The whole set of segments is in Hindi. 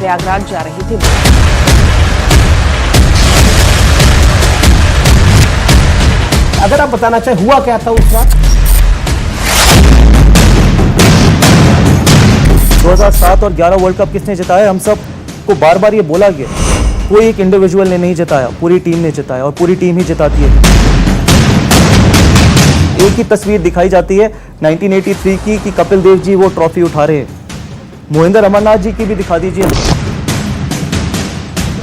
प्रयागराज जा रही थी। अगर आप बताना चाहें हुआ क्या था उस रात? 2007 और 11 वर्ल्ड कप किसने जिताया? हम सब को बार बार ये बोला गया, कोई एक इंडिविजुअल ने नहीं जिताया, पूरी टीम ने जिताया और पूरी टीम ही जिताती है। एक ही तस्वीर दिखाई जाती है 1983 की कि कपिल देव जी वो ट्रॉफी उठा रहे हैं। मोहिंदर अमरनाथ जी की भी दिखा दीजिए।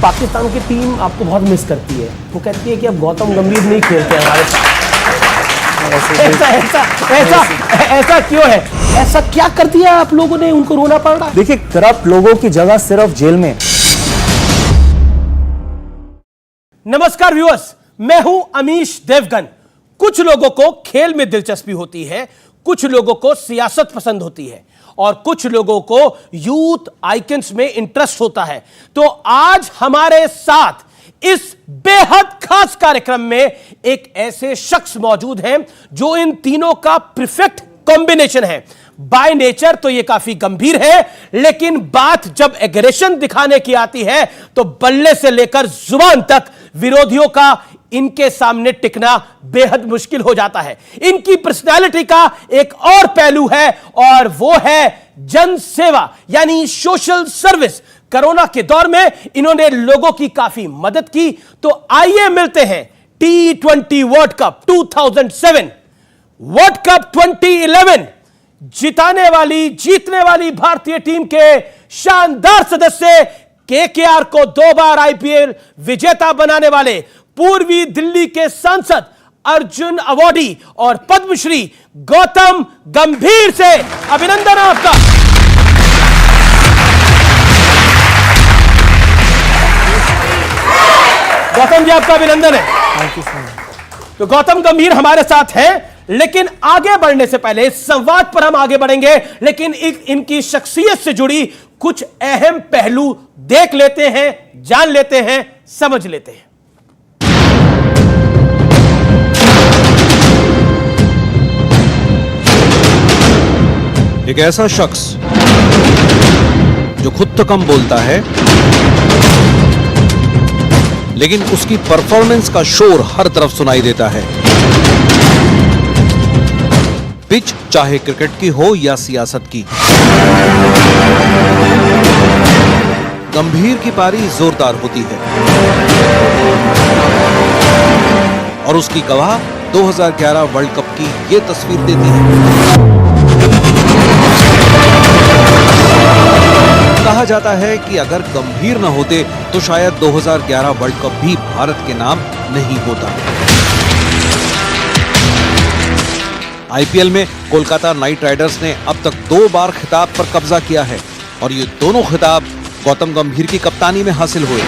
पाकिस्तान की टीम आपको बहुत मिस करती है, वो कहती है कि अब गौतम गंभीर नहीं खेलते हमारे साथ। ऐसा क्यों है? ऐसा क्या कर दिया आप लोगों ने, उनको रोना पड़ रहा? देखिए, करप्ट लोगों की जगह सिर्फ जेल में। नमस्कार व्यूअर्स, मैं हूं अमीश देवगन। कुछ लोगों को खेल में दिलचस्पी होती है, कुछ लोगों को सियासत पसंद होती है और कुछ लोगों को यूथ आइकन्स में इंटरेस्ट होता है। तो आज हमारे साथ इस बेहद खास कार्यक्रम में एक ऐसे शख्स मौजूद हैं जो इन तीनों का परफेक्ट कॉम्बिनेशन है। बाय नेचर तो ये काफी गंभीर है, लेकिन बात जब एग्रेशन दिखाने की आती है तो बल्ले से लेकर जुबान तक विरोधियों का इनके सामने टिकना बेहद मुश्किल हो जाता है। इनकी पर्सनालिटी का एक और पहलू है और वो है जन सेवा, यानी सोशल सर्विस। कोरोना के दौर में इन्होंने लोगों की काफी मदद की। तो आइए मिलते हैं T20 world cup 2007, world cup 2011 जीतने वाली भारतीय टीम के शानदार सदस्य, केकेआर को 2 बार आईपीएल विजेता बनाने वाले पूर्वी दिल्ली के सांसद, अर्जुन अवार्डी और पद्मश्री गौतम गंभीर से अभिनंदन आपका। गौतम जी, आपका अभिनंदन है। Thank you so much. तो गौतम गंभीर हमारे साथ हैं, लेकिन आगे बढ़ने से पहले इस संवाद पर हम आगे बढ़ेंगे, लेकिन इनकी शख्सियत से जुड़ी कुछ अहम पहलू देख लेते हैं, जान लेते हैं, समझ लेते हैं। एक ऐसा शख्स जो खुद तो कम बोलता है, लेकिन उसकी परफॉर्मेंस का शोर हर तरफ सुनाई देता है। पिच चाहे क्रिकेट की हो या सियासत की। गंभीर की पारी जोरदार होती है और उसकी गवाह 2011 वर्ल्ड कप की यह तस्वीर देती है। कहा जाता है कि अगर गंभीर न होते तो शायद 2011 वर्ल्ड कप भी भारत के नाम नहीं होता। आईपीएल में कोलकाता नाइट राइडर्स ने अब तक 2 बार खिताब पर कब्जा किया है और ये दोनों खिताब गौतम गंभीर की कप्तानी में हासिल हुए।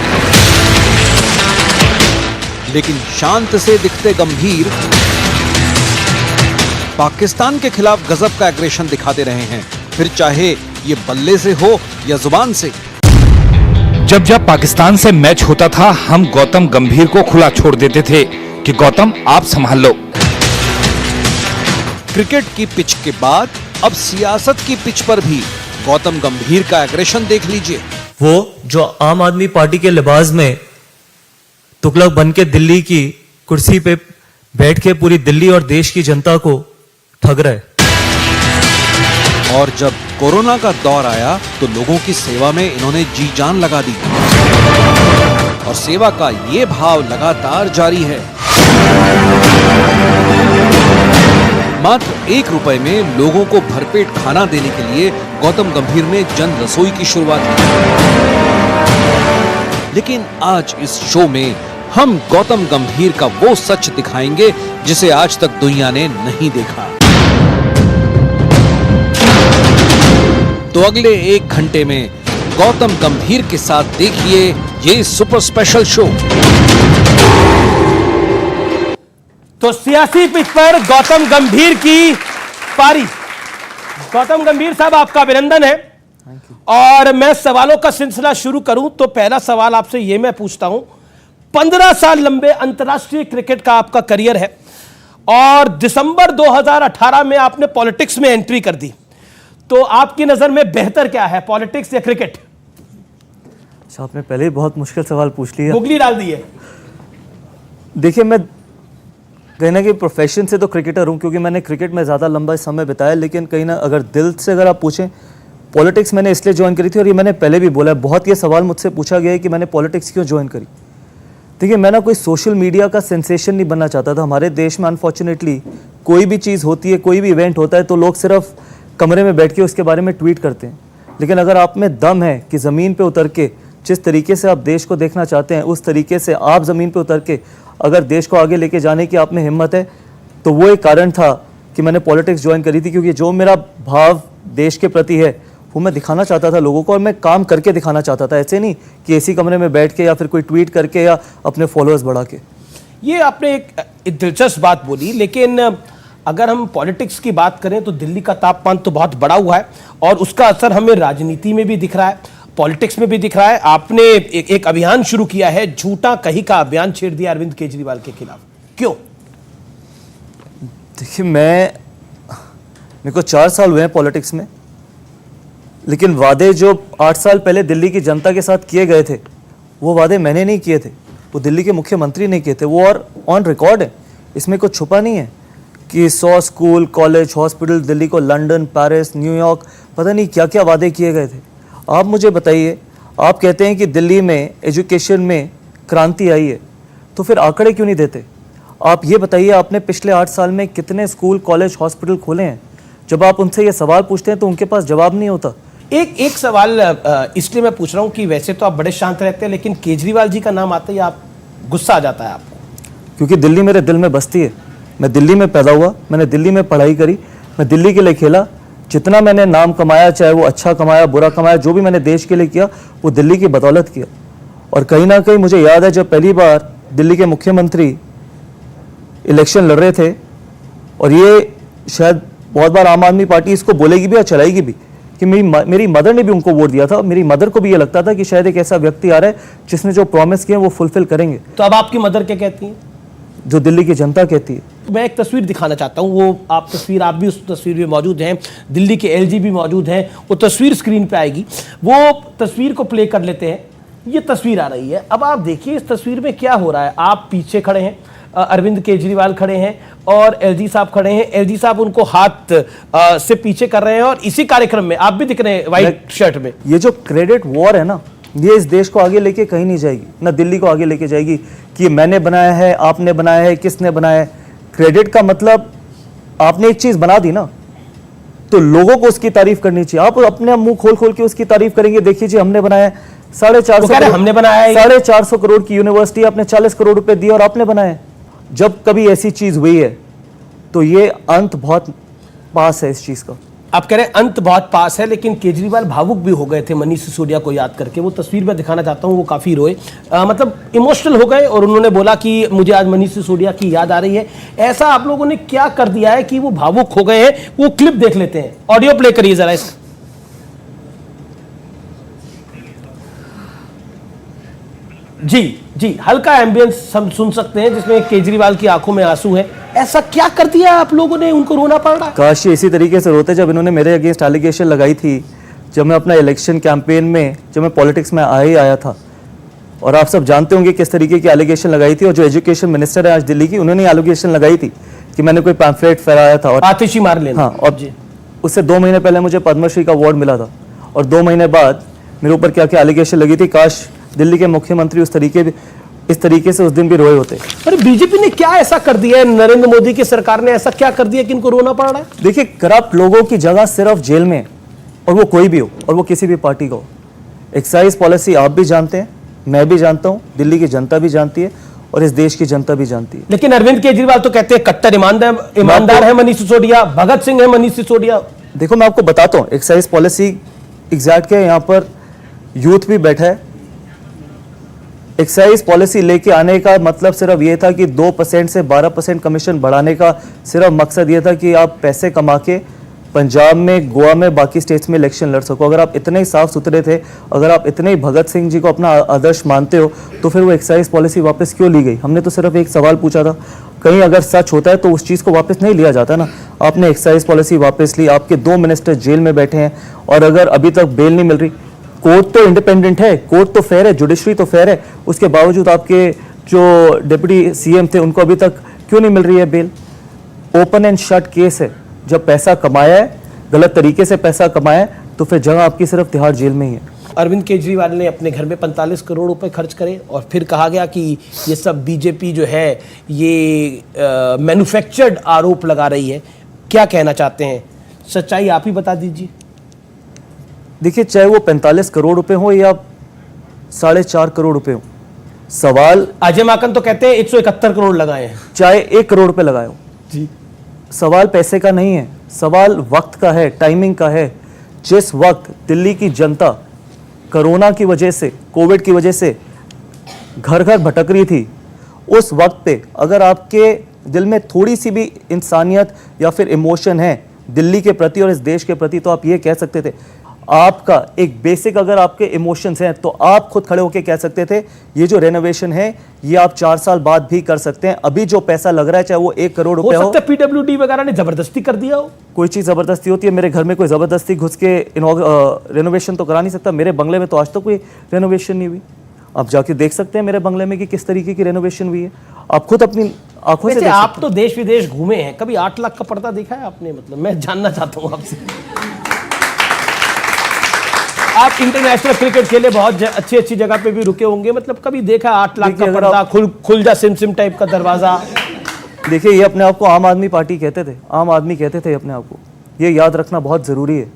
लेकिन शांत से दिखते गंभीर पाकिस्तान के खिलाफ गजब का एग्रेशन दिखाते रहे हैं, फिर चाहे ये बल्ले से हो या जुबान से। जब पाकिस्तान से मैच होता था, हम गौतम गंभीर को खुला छोड़ देते थे कि गौतम आप संभाल लो। क्रिकेट की पिच के बाद अब सियासत की पिच पर भी गौतम गंभीर का एग्रेशन देख लीजिए। वो जो आम आदमी पार्टी के लिबास में तुगलक बन के दिल्ली की कुर्सी पे बैठ के पूरी दिल्ली और देश की जनता को ठग रहे। और जब कोरोना का दौर आया तो लोगों की सेवा में इन्होंने जी जान लगा दी और सेवा का ये भाव लगातार जारी है। मात्र 1 रुपए में लोगों को भरपेट खाना देने के लिए गौतम गंभीर ने जन रसोई की शुरुआत की। लेकिन आज इस शो में हम गौतम गंभीर का वो सच दिखाएंगे जिसे आज तक दुनिया ने नहीं देखा। तो अगले 1 घंटे में गौतम गंभीर के साथ देखिए ये सुपर स्पेशल शो। तो सियासी पिच पर गौतम गंभीर की पारी। गौतम गंभीर साहब, आपका अभिनंदन है। और मैं सवालों का सिलसिला शुरू करूं तो पहला सवाल आपसे यह मैं पूछता हूं, 15 साल लंबे अंतर्राष्ट्रीय क्रिकेट का आपका करियर है और दिसंबर 2018 में आपने पॉलिटिक्स में एंट्री कर दी। तो आपकी नजर में बेहतर क्या है, पॉलिटिक्स या क्रिकेट? अच्छा, आपने पहले ही बहुत मुश्किल सवाल पूछ लिया। मुगली डाल दी है। देखिए, मैं कहीं ना कहीं प्रोफेशन से तो क्रिकेटर हूँ, क्योंकि मैंने क्रिकेट में ज़्यादा लंबा समय बिताया, लेकिन कहीं ना अगर दिल से अगर आप पूछें, पॉलिटिक्स मैंने इसलिए ज्वाइन करी थी, और ये मैंने पहले भी बोला है, बहुत ये सवाल मुझसे पूछा गया है कि मैंने पॉलिटिक्स क्यों ज्वाइन करी। देखिए, मैं ना कोई सोशल मीडिया का सेंसेशन नहीं बनना चाहता था। हमारे देश में अनफॉर्चुनेटली कोई भी चीज़ होती है, कोई भी इवेंट होता है, तो लोग सिर्फ कमरे में बैठ के उसके बारे में ट्वीट करते हैं। लेकिन अगर आप में दम है कि ज़मीन पे उतर के जिस तरीके से आप देश को देखना चाहते हैं, उस तरीके से आप ज़मीन पे उतर के अगर देश को आगे लेके जाने की आप में हिम्मत है, तो वो एक कारण था कि मैंने पॉलिटिक्स ज्वाइन करी थी। क्योंकि जो मेरा भाव देश के प्रति है वो मैं दिखाना चाहता था लोगों को, और मैं काम करके दिखाना चाहता था। ऐसे नहीं कि एसी कमरे में बैठ के या फिर कोई ट्वीट करके या अपने फॉलोअर्स बढ़ा के। ये आपने एक दिलचस्प बात बोली, लेकिन अगर हम पॉलिटिक्स की बात करें तो दिल्ली का तापमान तो बहुत बढ़ा हुआ है, और उसका असर हमें राजनीति में भी दिख रहा है, पॉलिटिक्स में भी दिख रहा है। आपने एक अभियान शुरू किया है, झूठा कहीं का अभियान छेड़ दिया अरविंद केजरीवाल के खिलाफ, क्यों? देखिए, मेरे को 4 साल हुए हैं पॉलिटिक्स में, लेकिन वादे जो 8 साल पहले दिल्ली की जनता के साथ किए गए थे, वो वादे मैंने नहीं किए थे, वो दिल्ली के मुख्यमंत्री ने किए थे। वो और ऑन रिकॉर्ड है, इसमें कुछ छुपा नहीं है कि 100 स्कूल, कॉलेज, हॉस्पिटल दिल्ली को, लंदन, पेरिस, न्यूयॉर्क, पता नहीं क्या क्या वादे किए गए थे। आप मुझे बताइए, आप कहते हैं कि दिल्ली में एजुकेशन में क्रांति आई है, तो फिर आंकड़े क्यों नहीं देते? आप ये बताइए, आपने पिछले 8 साल में कितने स्कूल, कॉलेज, हॉस्पिटल खोले हैं? जब आप उनसे ये सवाल पूछते हैं तो उनके पास जवाब नहीं होता। एक सवाल इसलिए मैं पूछ रहा हूं कि वैसे तो आप बड़े शांत रहते हैं, लेकिन केजरीवाल जी का नाम आते ही आप गुस्सा आ जाता है आपको। क्योंकि दिल्ली मेरे दिल में बसती है। मैं दिल्ली में पैदा हुआ, मैंने दिल्ली में पढ़ाई करी, मैं दिल्ली के लिए खेला। जितना मैंने नाम कमाया, चाहे वो अच्छा कमाया, बुरा कमाया, जो भी मैंने देश के लिए किया, वो दिल्ली की बदौलत किया। और कहीं ना कहीं मुझे याद है, जब पहली बार दिल्ली के मुख्यमंत्री इलेक्शन लड़ रहे थे, और ये शायद बहुत बार आम आदमी पार्टी इसको बोलेगी भी और चलाएगी भी, कि मेरी मदर ने भी उनको वोट दिया था। मेरी मदर को भी ये लगता था कि शायद एक ऐसा व्यक्ति आ रहा है जिसने जो प्रॉमिस किए वो फुलफिल करेंगे। तो अब आपकी मदर क्या कहती है? जो दिल्ली की जनता कहती है। मैं एक तस्वीर दिखाना चाहता हूं, वो आप भी उस तस्वीर में मौजूद हैं, दिल्ली के एलजी भी मौजूद हैं। वो तस्वीर स्क्रीन पे आएगी, वो तस्वीर को प्ले कर लेते हैं। ये तस्वीर आ रही है, अब आप देखिए इस तस्वीर में क्या हो रहा है। आप पीछे खड़े हैं, अरविंद केजरीवाल खड़े हैं और एलजी साहब खड़े हैं। एलजी साहब उनको हाथ से पीछे कर रहे हैं, और इसी कार्यक्रम में आप भी दिख रहे हैं व्हाइट शर्ट में। ये जो क्रेडिट वॉर है ना, ये इस देश को आगे लेके कहीं नहीं जाएगी, ना दिल्ली को आगे लेके जाएगी कि मैंने बनाया है, आपने बनाया है, किसने बनाया है। क्रेडिट का मतलब, आपने एक चीज बना दी ना, तो लोगों को उसकी तारीफ करनी चाहिए। आप अपने मुंह खोल खोल के उसकी तारीफ करेंगे, देखिए जी हमने बनाया है, 450 हमने बनाया है, 450 करोड़ की यूनिवर्सिटी आपने 40 करोड़ रुपए दिए और आपने बनाया है। जब कभी ऐसी चीज हुई है तो ये अंत बहुत पास है इस चीज का। आप कह रहे हैं अंत बहुत पास है, लेकिन केजरीवाल भावुक भी हो गए थे मनीष सिसोदिया को याद करके। वो तस्वीर में दिखाना चाहता हूं, वो काफी रोए, मतलब इमोशनल हो गए, और उन्होंने बोला कि मुझे आज मनीष सिसोदिया की याद आ रही है। ऐसा आप लोगों ने क्या कर दिया है कि वो भावुक हो गए हैं? वो क्लिप देख लेते हैं, ऑडियो प्ले करिए जरा इसका। जी, हल्का एम्बियंस हम सुन सकते हैं जिसमें केजरीवाल की आंखों में आंसू है। ऐसा क्या कर दिया आप लोगों ने, उनको रोना पड़ रहा? काश ये इसी तरीके से रोते जब इन्होंने मेरे अगेंस्ट एलिगेशन लगाई थी, जब मैं अपना इलेक्शन कैंपेन में, जब मैं पॉलिटिक्स में आया था। और आप सब जानते होंगे किस तरीके की एलिगेशन लगाई थी। और जो एजुकेशन मिनिस्टर है आज दिल्ली की, उन्होंने एलिगेशन लगाई थी कि मैंने कोई पैम्फलेट फैलाया था और आतिशी मार लेना। हाँ, और उससे 2 महीने पहले मुझे पद्मश्री का अवार्ड मिला था, और 2 महीने बाद मेरे ऊपर क्या क्या एलिगेशन लगी थी। काश दिल्ली के मुख्यमंत्री इस तरीके से उस दिन भी रोए होते। अरे बीजेपी ने क्या ऐसा कर दिया है, नरेंद्र मोदी की सरकार ने ऐसा क्या कर दिया कि इनको रोना पड़ रहा है? देखिए, करप्ट लोगों की जगह सिर्फ जेल में है, और वो कोई भी हो, और वो किसी भी पार्टी का हो। एक्साइज पॉलिसी आप भी जानते हैं, मैं भी जानता हूं, दिल्ली की जनता भी जानती है, और इस देश की जनता भी जानती है। लेकिन अरविंद केजरीवाल तो कहते हैं कट्टर ईमानदार है मनीष सिसोदिया, भगत सिंह है मनीष सिसोदिया। देखो, मैं आपको बताता हूँ एक्साइज पॉलिसी एग्जैक्ट क्या है। यहाँ पर यूथ भी बैठा है। एक्साइज पॉलिसी लेके आने का मतलब सिर्फ ये था कि 2% से 12% कमीशन बढ़ाने का सिर्फ मकसद ये था कि आप पैसे कमा के पंजाब में, गोवा में, बाकी स्टेट्स में इलेक्शन लड़ सको। अगर आप इतने ही साफ सुथरे थे, अगर आप इतने ही भगत सिंह जी को अपना आदर्श मानते हो, तो फिर वो एक्साइज पॉलिसी वापस क्यों ली गई? हमने तो सिर्फ एक सवाल पूछा था। कहीं अगर सच होता है तो उस चीज़ को वापस नहीं लिया जाता ना। आपने एक्साइज पॉलिसी वापस ली, आपके 2 मिनिस्टर जेल में बैठे हैं, और अगर अभी तक बेल नहीं मिल रही, कोर्ट तो इंडिपेंडेंट है, कोर्ट तो फेयर है, जुडिशरी तो फेयर है, उसके बावजूद आपके जो डिप्टी सीएम थे उनको अभी तक क्यों नहीं मिल रही है bail? Open and shut case है। जब पैसा कमाया है, गलत तरीके से पैसा कमाया है, तो फिर जगह आपकी सिर्फ तिहाड़ जेल में ही है। अरविंद केजरीवाल ने अपने घर में 45 करोड़ रुपए खर्च करे और फिर कहा गया कि ये सब बीजेपी जो है ये मैन्युफैक्चर्ड आरोप लगा रही है। क्या कहना चाहते हैं, सच्चाई आप ही बता दीजिए। देखिए, चाहे वो 45 करोड़ रुपए हो या 4.5 करोड़ रुपए हो, सवाल अजय माकन तो कहते हैं 171 करोड़ लगाए हैं। चाहे 1 करोड़ रुपए लगाए हो जी, सवाल पैसे का नहीं है, सवाल वक्त का है, टाइमिंग का है। जिस वक्त दिल्ली की जनता कोरोना की वजह से, कोविड की वजह से घर घर भटक रही थी, उस वक्त पे अगर आपके दिल में थोड़ी सी भी इंसानियत या फिर इमोशन है दिल्ली के प्रति और इस देश के प्रति, तो आप ये कह सकते थे। आपका एक बेसिक अगर आपके इमोशंस हैं तो आप खुद खड़े होकर कह सकते थे ये जो रेनोवेशन है ये आप 4 साल बाद भी कर सकते हैं। अभी जो पैसा लग रहा है, चाहे वो 1 करोड़ रुपए हो, सकता है पीडब्ल्यूडी वगैरह ने जबरदस्ती कर दिया हो। कोई चीज जबरदस्ती होती है? मेरे घर में कोई जबरदस्ती घुस के रेनोवेशन तो करा नहीं सकता। मेरे बंगले में तो आज तक कोई रेनोवेशन नहीं हुई। आप जाके देख सकते हैं मेरे बंगले में कि किस तरीके की रेनोवेशन हुई है, आप खुद अपनी आंखों से वैसे देख आप तो देश विदेश घूमे हैं, कभी 8 लाख का पर्दा देखा है आपने? मतलब मैं जानना चाहता हूं आपसे। आप इंटरनेशनल क्रिकेट खेले, बहुत अच्छी अच्छी जगह पे भी रुके होंगे, मतलब कभी देखा 8 लाख का पर्दा, खुल जा सिम टाइप का दरवाजा? देखिए, ये अपने आप को आम आदमी पार्टी कहते थे, आम आदमी कहते थे अपने आप को। ये याद रखना बहुत ज़रूरी है।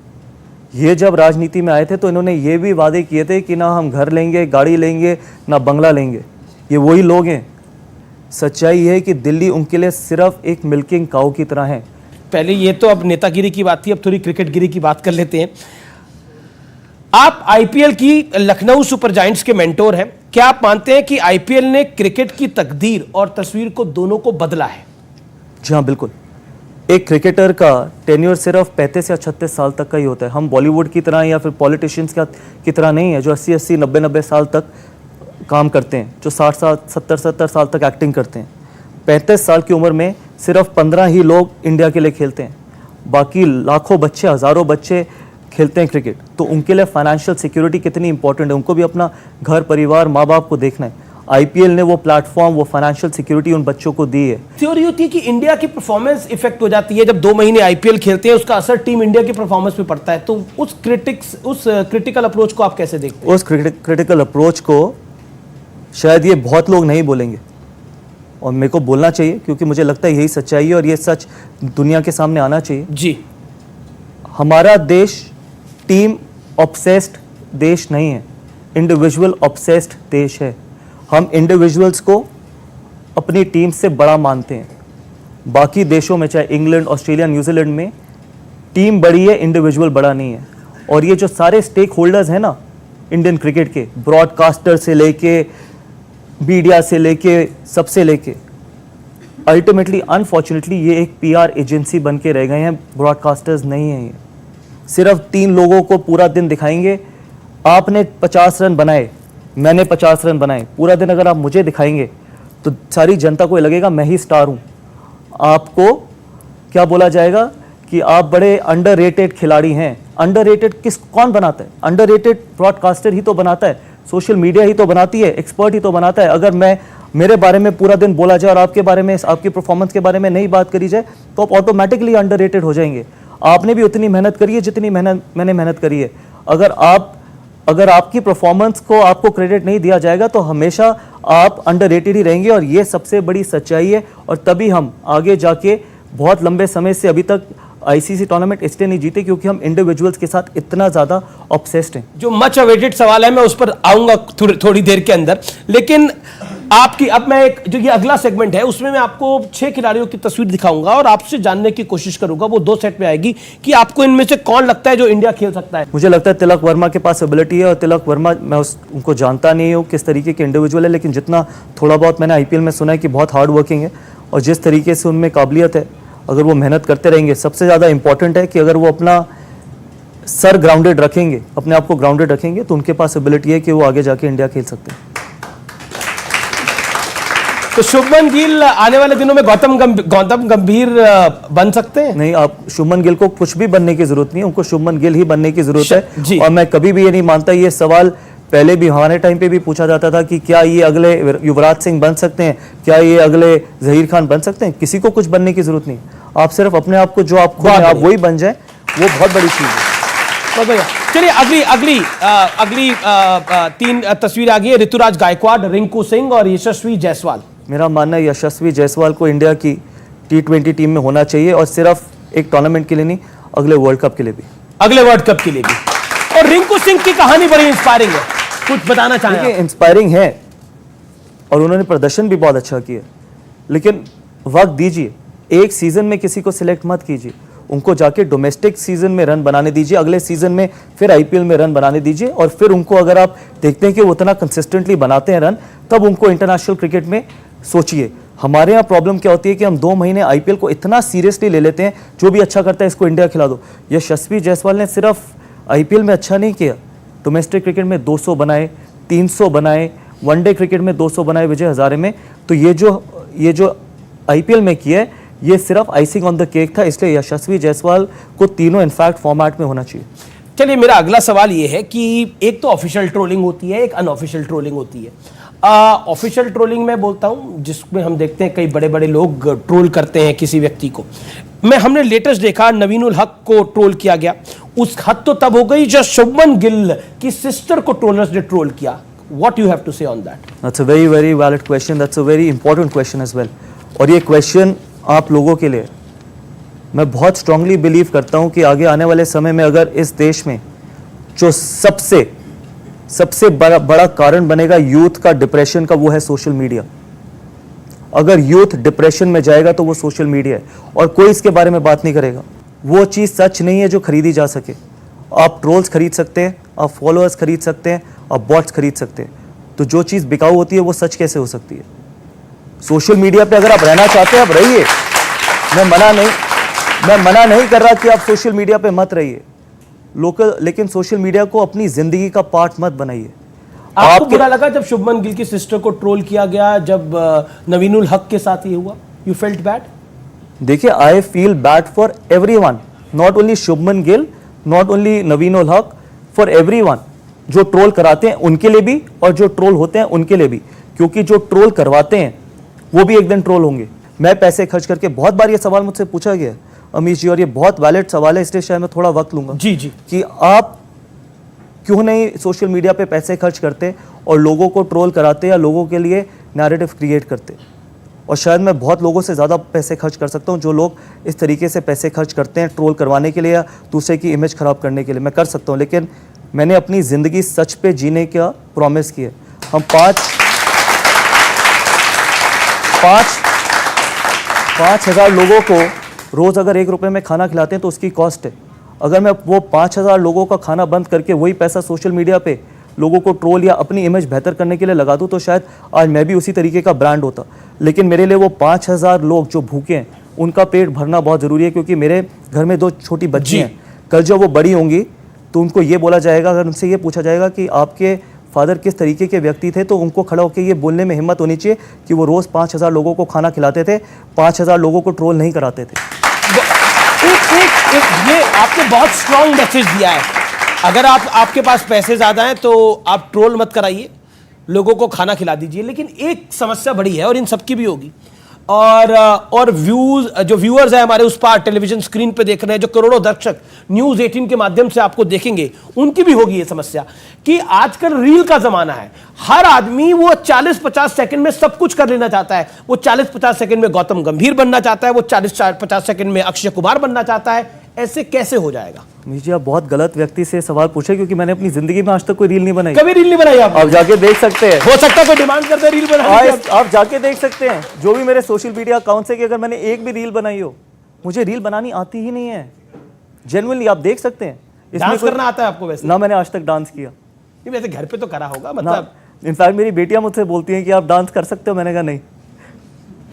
ये जब राजनीति में आए थे तो इन्होंने ये भी वादे किए थे कि ना हम घर लेंगे, गाड़ी लेंगे, ना बंगला लेंगे। ये वही लोग हैं। सच्चाई है कि दिल्ली उनके लिए सिर्फ एक मिल्किंग काऊ की तरह है। पहले ये तो अब नेतागिरी की बात थी, अब थोड़ी क्रिकेटगिरी की बात कर लेते हैं। आप आईपीएल की लखनऊ सुपर जायंट्स के मेंटोर हैं। क्या आप मानते हैं कि आईपीएल ने क्रिकेट की तकदीर और तस्वीर को दोनों को बदला है? जी हाँ, बिल्कुल। एक क्रिकेटर का टेन्योर सिर्फ 35 या 36 साल तक का ही होता है। हम बॉलीवुड की तरह या फिर पॉलिटिशियंस की तरह नहीं है जो 80-80, 90-90 साल तक काम करते हैं, जो 60 साल, 70-70 साल तक एक्टिंग करते हैं। 35 साल की उम्र में सिर्फ 15 ही लोग इंडिया के लिए खेलते हैं, बाकी लाखों बच्चे, हज़ारों बच्चे खेलते हैं क्रिकेट। तो उनके लिए फाइनेंशियल सिक्योरिटी कितनी इंपॉर्टेंट है, उनको भी अपना घर परिवार, माँ बाप को देखना है। आईपीएल ने वो प्लेटफॉर्म, वो फाइनेंशियल सिक्योरिटी उन बच्चों को दी है। थ्योरी होती है कि इंडिया की परफॉर्मेंस इफेक्ट हो जाती है जब 2 महीने आईपीएल खेलते हैं, उसका असर टीम इंडिया की परफॉर्मेंस पे पड़ता है। तो उस क्रिटिकल अप्रोच को आप कैसे देखते हैं? उस क्रिटिकल अप्रोच को शायद ये बहुत लोग नहीं बोलेंगे और मेरे को बोलना चाहिए, क्योंकि मुझे लगता है यही सच्चाई है और ये सच दुनिया के सामने आना चाहिए। जी, हमारा देश टीम ऑब्सेस्ड देश नहीं है, इंडिविजुअल ऑब्सेस्ड देश है। हम इंडिविजुअल्स को अपनी टीम से बड़ा मानते हैं। बाकी देशों में, चाहे इंग्लैंड, ऑस्ट्रेलिया, न्यूजीलैंड में टीम बड़ी है, इंडिविजुअल बड़ा नहीं है। और ये जो सारे स्टेक होल्डर्स हैं ना इंडियन क्रिकेट के, ब्रॉडकास्टर से लेके मीडिया से लेके सबसे लेके, अल्टीमेटली अनफॉर्चुनेटली ये एक पीआर एजेंसी बन के रह गए हैं। ब्रॉडकास्टर्स नहीं हैं। ये सिर्फ 3 लोगों को पूरा दिन दिखाएंगे। आपने 50 रन बनाए, मैंने 50 रन बनाए, पूरा दिन अगर आप मुझे दिखाएंगे तो सारी जनता को लगेगा मैं ही स्टार हूँ। आपको क्या बोला जाएगा कि आप बड़े अंडररेटेड खिलाड़ी हैं। अंडररेटेड कौन बनाता है? अंडररेटेड ब्रॉडकास्टर ही तो बनाता है, सोशल मीडिया ही तो बनाती है, एक्सपर्ट ही तो बनाता है। अगर मेरे बारे में पूरा दिन बोला जाए और आपके बारे में, आपकी परफॉर्मेंस के बारे में नहीं बात करी जाए तो आप ऑटोमेटिकली अंडररेटेड हो जाएंगे। आपने भी उतनी मेहनत करी है जितनी मैंने मेहनत करी है। अगर आपकी परफॉर्मेंस को आपको क्रेडिट नहीं दिया जाएगा तो हमेशा आप अंडररेटेड ही रहेंगे और ये सबसे बड़ी सच्चाई है। और तभी हम आगे जाके बहुत लंबे समय से अभी तक आईसीसी टूर्नामेंट इसलिए नहीं जीते क्योंकि हम इंडिविजुअल्स के साथ इतना ज़्यादा ऑब्सेस्ड हैं। जो मच अवेटेड सवाल है मैं उस पर आऊंगा थोड़ी देर के अंदर, लेकिन आपकी अब मैं एक जो ये अगला सेगमेंट है उसमें मैं आपको 6 खिलाड़ियों की तस्वीर दिखाऊंगा और आपसे जानने की कोशिश करूंगा, वो 2 सेट में आएगी, कि आपको इनमें से कौन लगता है जो इंडिया खेल सकता है। मुझे लगता है तिलक वर्मा के पास एबिलिटी है और तिलक वर्मा, मैं उनको जानता नहीं हूँ किस तरीके के इंडिविजुअल है, लेकिन जितना थोड़ा बहुत मैंने आईपीएल में सुना है कि बहुत हार्ड वर्किंग है और जिस तरीके से उनमें काबिलियत है, अगर वो मेहनत करते रहेंगे, सबसे ज़्यादा इंपॉर्टेंट है कि अगर वो अपना सर ग्राउंडेड रखेंगे, अपने आप को ग्राउंडेड रखेंगे, तो उनके पास एबिलिटी है कि वो आगे जाके इंडिया खेल सकते हैं। तो शुभमन गिल आने वाले दिनों में गौतम गंभीर बन सकते हैं? नहीं, आप शुभमन गिल को कुछ भी बनने की जरूरत नहीं है, उनको शुभमन गिल ही बनने की जरूरत जी। है। और मैं कभी भी ये नहीं मानता, ये सवाल पहले भी हमारे टाइम पे भी पूछा जाता था कि क्या ये अगले युवराज सिंह बन सकते हैं, क्या ये अगले जहीर खान बन सकते हैं। किसी को कुछ बनने की जरूरत नहीं, आप सिर्फ अपने आप को जो आप खुद हैं आप वही बन जाए, वो बहुत बड़ी चीज है। बहुत बढ़िया। चलिए अगली तीन तस्वीर आ गई है। ऋतुराज गायकवाड़, रिंकू सिंह और यशस्वी जायसवाल। मेरा मानना है यशस्वी जायसवाल को इंडिया की T20 टीम में होना चाहिए, और सिर्फ एक टूर्नामेंट के लिए नहीं, अगले वर्ल्ड कप के लिए भी। अगले वर्ल्ड कप के लिए भी। और रिंकू सिंह की कहानी बड़ी इंस्पायरिंग है, कुछ बताना चाहेंगे? इंस्पायरिंग है और उन्होंने प्रदर्शन भी बहुत अच्छा किया, लेकिन वक्त दीजिए। एक सीजन में किसी को सिलेक्ट मत कीजिए, उनको जाके डोमेस्टिक सीजन में रन बनाने दीजिए, अगले सीजन में फिर IPL में रन बनाने दीजिए, और फिर उनको अगर आप देखते हैं कि वो उतना कंसिस्टेंटली बनाते हैं रन, तब उनको इंटरनेशनल क्रिकेट में सोचिए। हमारे यहाँ प्रॉब्लम क्या होती है कि हम 2 महीने IPL को इतना सीरियसली ले लेते हैं, जो भी अच्छा करता है इसको इंडिया खिला दो। यशस्वी जायसवाल ने सिर्फ IPL में अच्छा नहीं किया, डोमेस्टिक क्रिकेट में 200 बनाए, 300 बनाए, वनडे क्रिकेट में 200 बनाए विजय हजारे में। तो ये जो IPL में किया है, ये सिर्फ आइसिंग ऑन द केक था, इसलिए यशस्वी जायसवाल को तीनों इनफैक्ट फॉर्मेट में होना चाहिए। चलिए मेरा अगला सवाल ये है कि एक तो ऑफिशियल ट्रोलिंग होती है, एक अनऑफिशियल ट्रोलिंग होती है। ऑफिशियल ट्रोलिंग मैं बोलता हूं जिसमें हम देखते हैं कई बड़े बड़े लोग ट्रोल करते हैं किसी व्यक्ति को। हमने लेटेस्ट देखा नवीनुल हक को ट्रोल किया गया, उस हद तो तब हो गई जब शुभमन गिल की सिस्टर को ट्रोलर्स ने ट्रोल किया। What you have to say on that? That's a very very valid question. That's a very important question as well. और ये क्वेश्चन आप लोगों के लिए, मैं बहुत स्ट्रांगली बिलीव करता हूं कि आगे आने वाले समय में अगर इस देश में जो सबसे बड़ा कारण बनेगा यूथ का डिप्रेशन का, वो है सोशल मीडिया। अगर यूथ डिप्रेशन में जाएगा तो वो सोशल मीडिया है, और कोई इसके बारे में बात नहीं करेगा। वो चीज़ सच नहीं है जो खरीदी जा सके। आप ट्रोल्स खरीद सकते हैं, आप फॉलोअर्स खरीद सकते हैं, आप बॉट्स खरीद सकते हैं, तो जो चीज़ बिकाऊ होती है वो सच कैसे हो सकती है? सोशल मीडिया पे अगर आप रहना चाहते हैं आप रहिए, मैं मना नहीं कर रहा कि आप सोशल मीडिया पे मत रहिए लेकिन सोशल मीडिया को अपनी जिंदगी का पार्ट मत बनाइए। आपको बुरा लगा जब शुभमन गिल की सिस्टर को ट्रोल किया गया, जब नवीनुल हक के साथ ये हुआ? You felt bad? देखिए, I feel bad for everyone, not only Shubman Gill, not only Naveen-ul Haq, for everyone. जो ट्रोल कराते हैं उनके लिए भी, और जो ट्रोल होते हैं उनके लिए भी, क्योंकि जो ट्रोल करवाते हैं वो भी एक दिन ट्रोल होंगे। मैं पैसे खर्च करके, बहुत बार ये सवाल मुझसे पूछा गया अमीश जी, और ये बहुत वैलिड सवाल है, इसलिए शायद मैं थोड़ा वक्त लूंगा जी कि आप क्यों नहीं सोशल मीडिया पे पैसे खर्च करते और लोगों को ट्रोल कराते या लोगों के लिए नैरेटिव क्रिएट करते। और शायद मैं बहुत लोगों से ज़्यादा पैसे खर्च कर सकता हूँ जो लोग इस तरीके से पैसे खर्च करते हैं ट्रोल करवाने के लिए या दूसरे की इमेज ख़राब करने के लिए, मैं कर सकता हूँ। लेकिन मैंने अपनी ज़िंदगी सच पे जीने का प्रॉमिस किया। हम 5,000 लोगों को रोज़ अगर 1 रुपये में खाना खिलाते हैं तो उसकी कॉस्ट है। अगर मैं वो 5,000 लोगों का खाना बंद करके वही पैसा सोशल मीडिया पे लोगों को ट्रोल या अपनी इमेज बेहतर करने के लिए लगा दूं, तो शायद आज मैं भी उसी तरीके का ब्रांड होता। लेकिन मेरे लिए वो 5,000 लोग जो भूखे हैं उनका पेट भरना बहुत ज़रूरी है, क्योंकि मेरे घर में 2 छोटी बच्ची हैं। कल जब वो बड़ी होंगी तो उनको ये बोला जाएगा, अगर उनसे ये पूछा जाएगा कि आपके फादर किस तरीके के व्यक्ति थे, तो उनको खड़ा होकर ये बोलने में हिम्मत होनी चाहिए कि वो रोज़ 5,000 लोगों को खाना खिलाते थे, 5,000 लोगों को ट्रोल नहीं कराते थे। ये आपने बहुत स्ट्रॉन्ग मैसेज दिया है। अगर आपके पास पैसे ज्यादा हैं तो आप ट्रोल मत कराइए, लोगों को खाना खिला दीजिए। लेकिन एक समस्या बड़ी है और इन सबकी भी होगी, और जो व्यूअर्स हैं हमारे उस पार टेलीविजन स्क्रीन पे देख रहे हैं, जो करोड़ों दर्शक न्यूज 18 के माध्यम से आपको देखेंगे, उनकी भी होगी ये समस्या कि आजकल रील का जमाना है। हर आदमी वो 40-50 सेकंड में सब कुछ कर लेना चाहता है। वो 40-50 सेकंड में गौतम गंभीर बनना चाहता है, वो 40-50 सेकंड में अक्षय कुमार बनना चाहता है। ऐसे कैसे हो जाएगा? जी, आप बहुत गलत व्यक्ति से सवाल पूछे, क्योंकि मैंने अपनी जिंदगी में आज तक कोई रील नहीं बनाई। कभी रील नहीं बनाई आप जाके देख सकते हैं। हो सकता है कोई डिमांड करते हैं रील बनाने की। आप जाके देख सकते हैं जो भी मेरे सोशल मीडिया अकाउंट से, कि अगर मैंने एक भी रील बनाई हो, मुझे रील बनानी आती ही नहीं है। जेन्युइनली आप देख सकते हैं। डांस करना आता है आपको? वैसे ना मैंने आज तक डांस किया। वैसे घर पे तो करा होगा, मतलब इनफैक्ट मेरी बेटियां मुझसे बोलती हैं कि आप डांस कर सकते हो। मैंने कहा नहीं,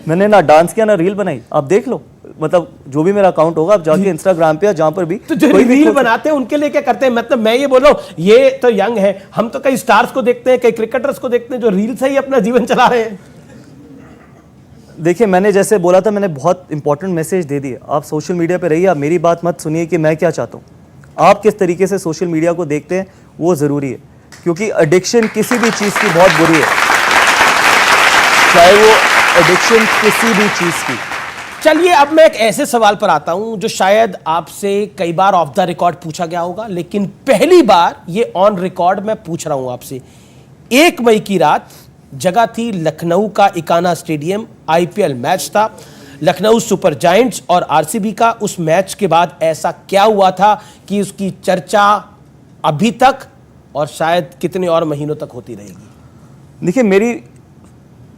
मैंने ना डांस किया ना रील बनाई। आप देख लो, मतलब जो भी मेरा अकाउंट होगा, आप जाके इंस्टाग्राम पे या जहां पर भी, तो जो रील बनाते हैं उनके लिए क्या करते हैं? मतलब मैं ये बोल रहा हूं, ये तो यंग है, हम तो कई स्टार्स को देखते हैं, कई क्रिकेटर्स को देखते हैं जो रील से ही अपना जीवन चला रहे हैं। देखिए, मैंने जैसे बोला था, मैंने बहुत इंपॉर्टेंट मैसेज दे दिए। आप सोशल मीडिया पे रहिए, आप मेरी बात मत सुनिए कि मैं क्या चाहता हूँ। आप किस तरीके से सोशल मीडिया को देखते हैं वो ज़रूरी है, क्योंकि एडिक्शन किसी भी चीज़ की बहुत बुरी है, चाहे वो एडिक्शन किसी भी चीज़ की। चलिए, अब मैं एक ऐसे सवाल पर आता हूं जो शायद आपसे कई बार ऑफ द रिकॉर्ड पूछा गया होगा, लेकिन पहली बार ये ऑन रिकॉर्ड मैं पूछ रहा हूं आपसे। 1 मई की रात, जगह थी लखनऊ का इकाना स्टेडियम, आईपीएल मैच था, लखनऊ सुपर जायंट्स और आरसीबी का। उस मैच के बाद ऐसा क्या हुआ था कि उसकी चर्चा अभी तक और शायद कितने और महीनों तक होती रहेगी? देखिए, मेरी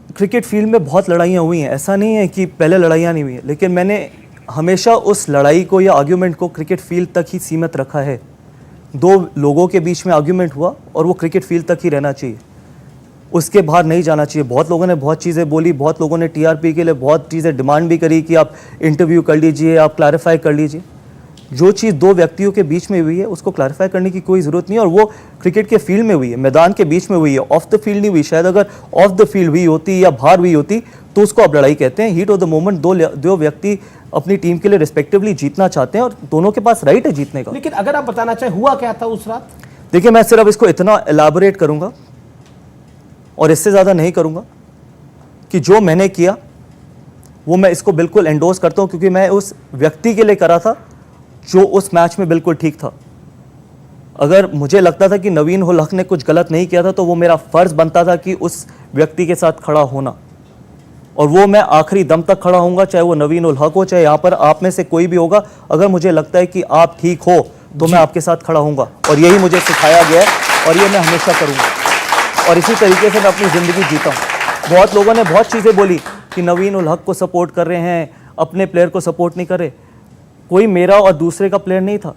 क्रिकेट फील्ड में बहुत लड़ाइयाँ हुई हैं, ऐसा नहीं है कि पहले लड़ाइयाँ नहीं हुई हैं, लेकिन मैंने हमेशा उस लड़ाई को या आर्ग्यूमेंट को क्रिकेट फील्ड तक ही सीमित रखा है। 2 लोगों के बीच में आर्ग्यूमेंट हुआ और वो क्रिकेट फील्ड तक ही रहना चाहिए, उसके बाहर नहीं जाना चाहिए। बहुत लोगों ने बहुत चीज़ें बोली, बहुत लोगों ने टीआरपी के लिए बहुत चीज़ें डिमांड भी करी कि आप इंटरव्यू कर लीजिए, आप क्लैरिफाई कर लीजिए। जो चीज़ 2 व्यक्तियों के बीच में हुई है उसको क्लैरिफाई करने की कोई ज़रूरत नहीं है, और वो क्रिकेट के फील्ड में हुई है, मैदान के बीच में हुई है, ऑफ द फील्ड नहीं हुई। शायद अगर ऑफ द फील्ड हुई होती या बाहर हुई होती तो उसको आप लड़ाई कहते हैं। हीट ऑफ द मोमेंट 2 व्यक्ति अपनी टीम के लिए रिस्पेक्टिवली जीतना चाहते हैं और दोनों के पास राइट है जीतने का। लेकिन अगर आप बताना चाहें हुआ क्या था उस रात? देखिए, मैं सिर्फ इसको इतना एलाबोरेट करूंगा और इससे ज़्यादा नहीं करूंगा कि जो मैंने किया वो मैं इसको बिल्कुल एंडोर्स करता हूं, क्योंकि मैं उस व्यक्ति के लिए करा था जो उस मैच में बिल्कुल ठीक था। अगर मुझे लगता था कि नवीन उल हक ने कुछ गलत नहीं किया था तो वो मेरा फ़र्ज़ बनता था कि उस व्यक्ति के साथ खड़ा होना, और वो मैं आखिरी दम तक खड़ा होऊंगा, चाहे वो नवीन उल हक हो, चाहे यहाँ पर आप में से कोई भी होगा। अगर मुझे लगता है कि आप ठीक हो तो मैं आपके साथ खड़ा होऊंगा, और यही मुझे सिखाया गया है और ये मैं हमेशा करूँगा, और इसी तरीके से मैं अपनी ज़िंदगी जीता हूँ। बहुत लोगों ने बहुत चीज़ें बोली कि नवीन उल हक को सपोर्ट कर रहे हैं, अपने प्लेयर को सपोर्ट नहीं कर रहे। कोई मेरा और दूसरे का प्लेयर नहीं था।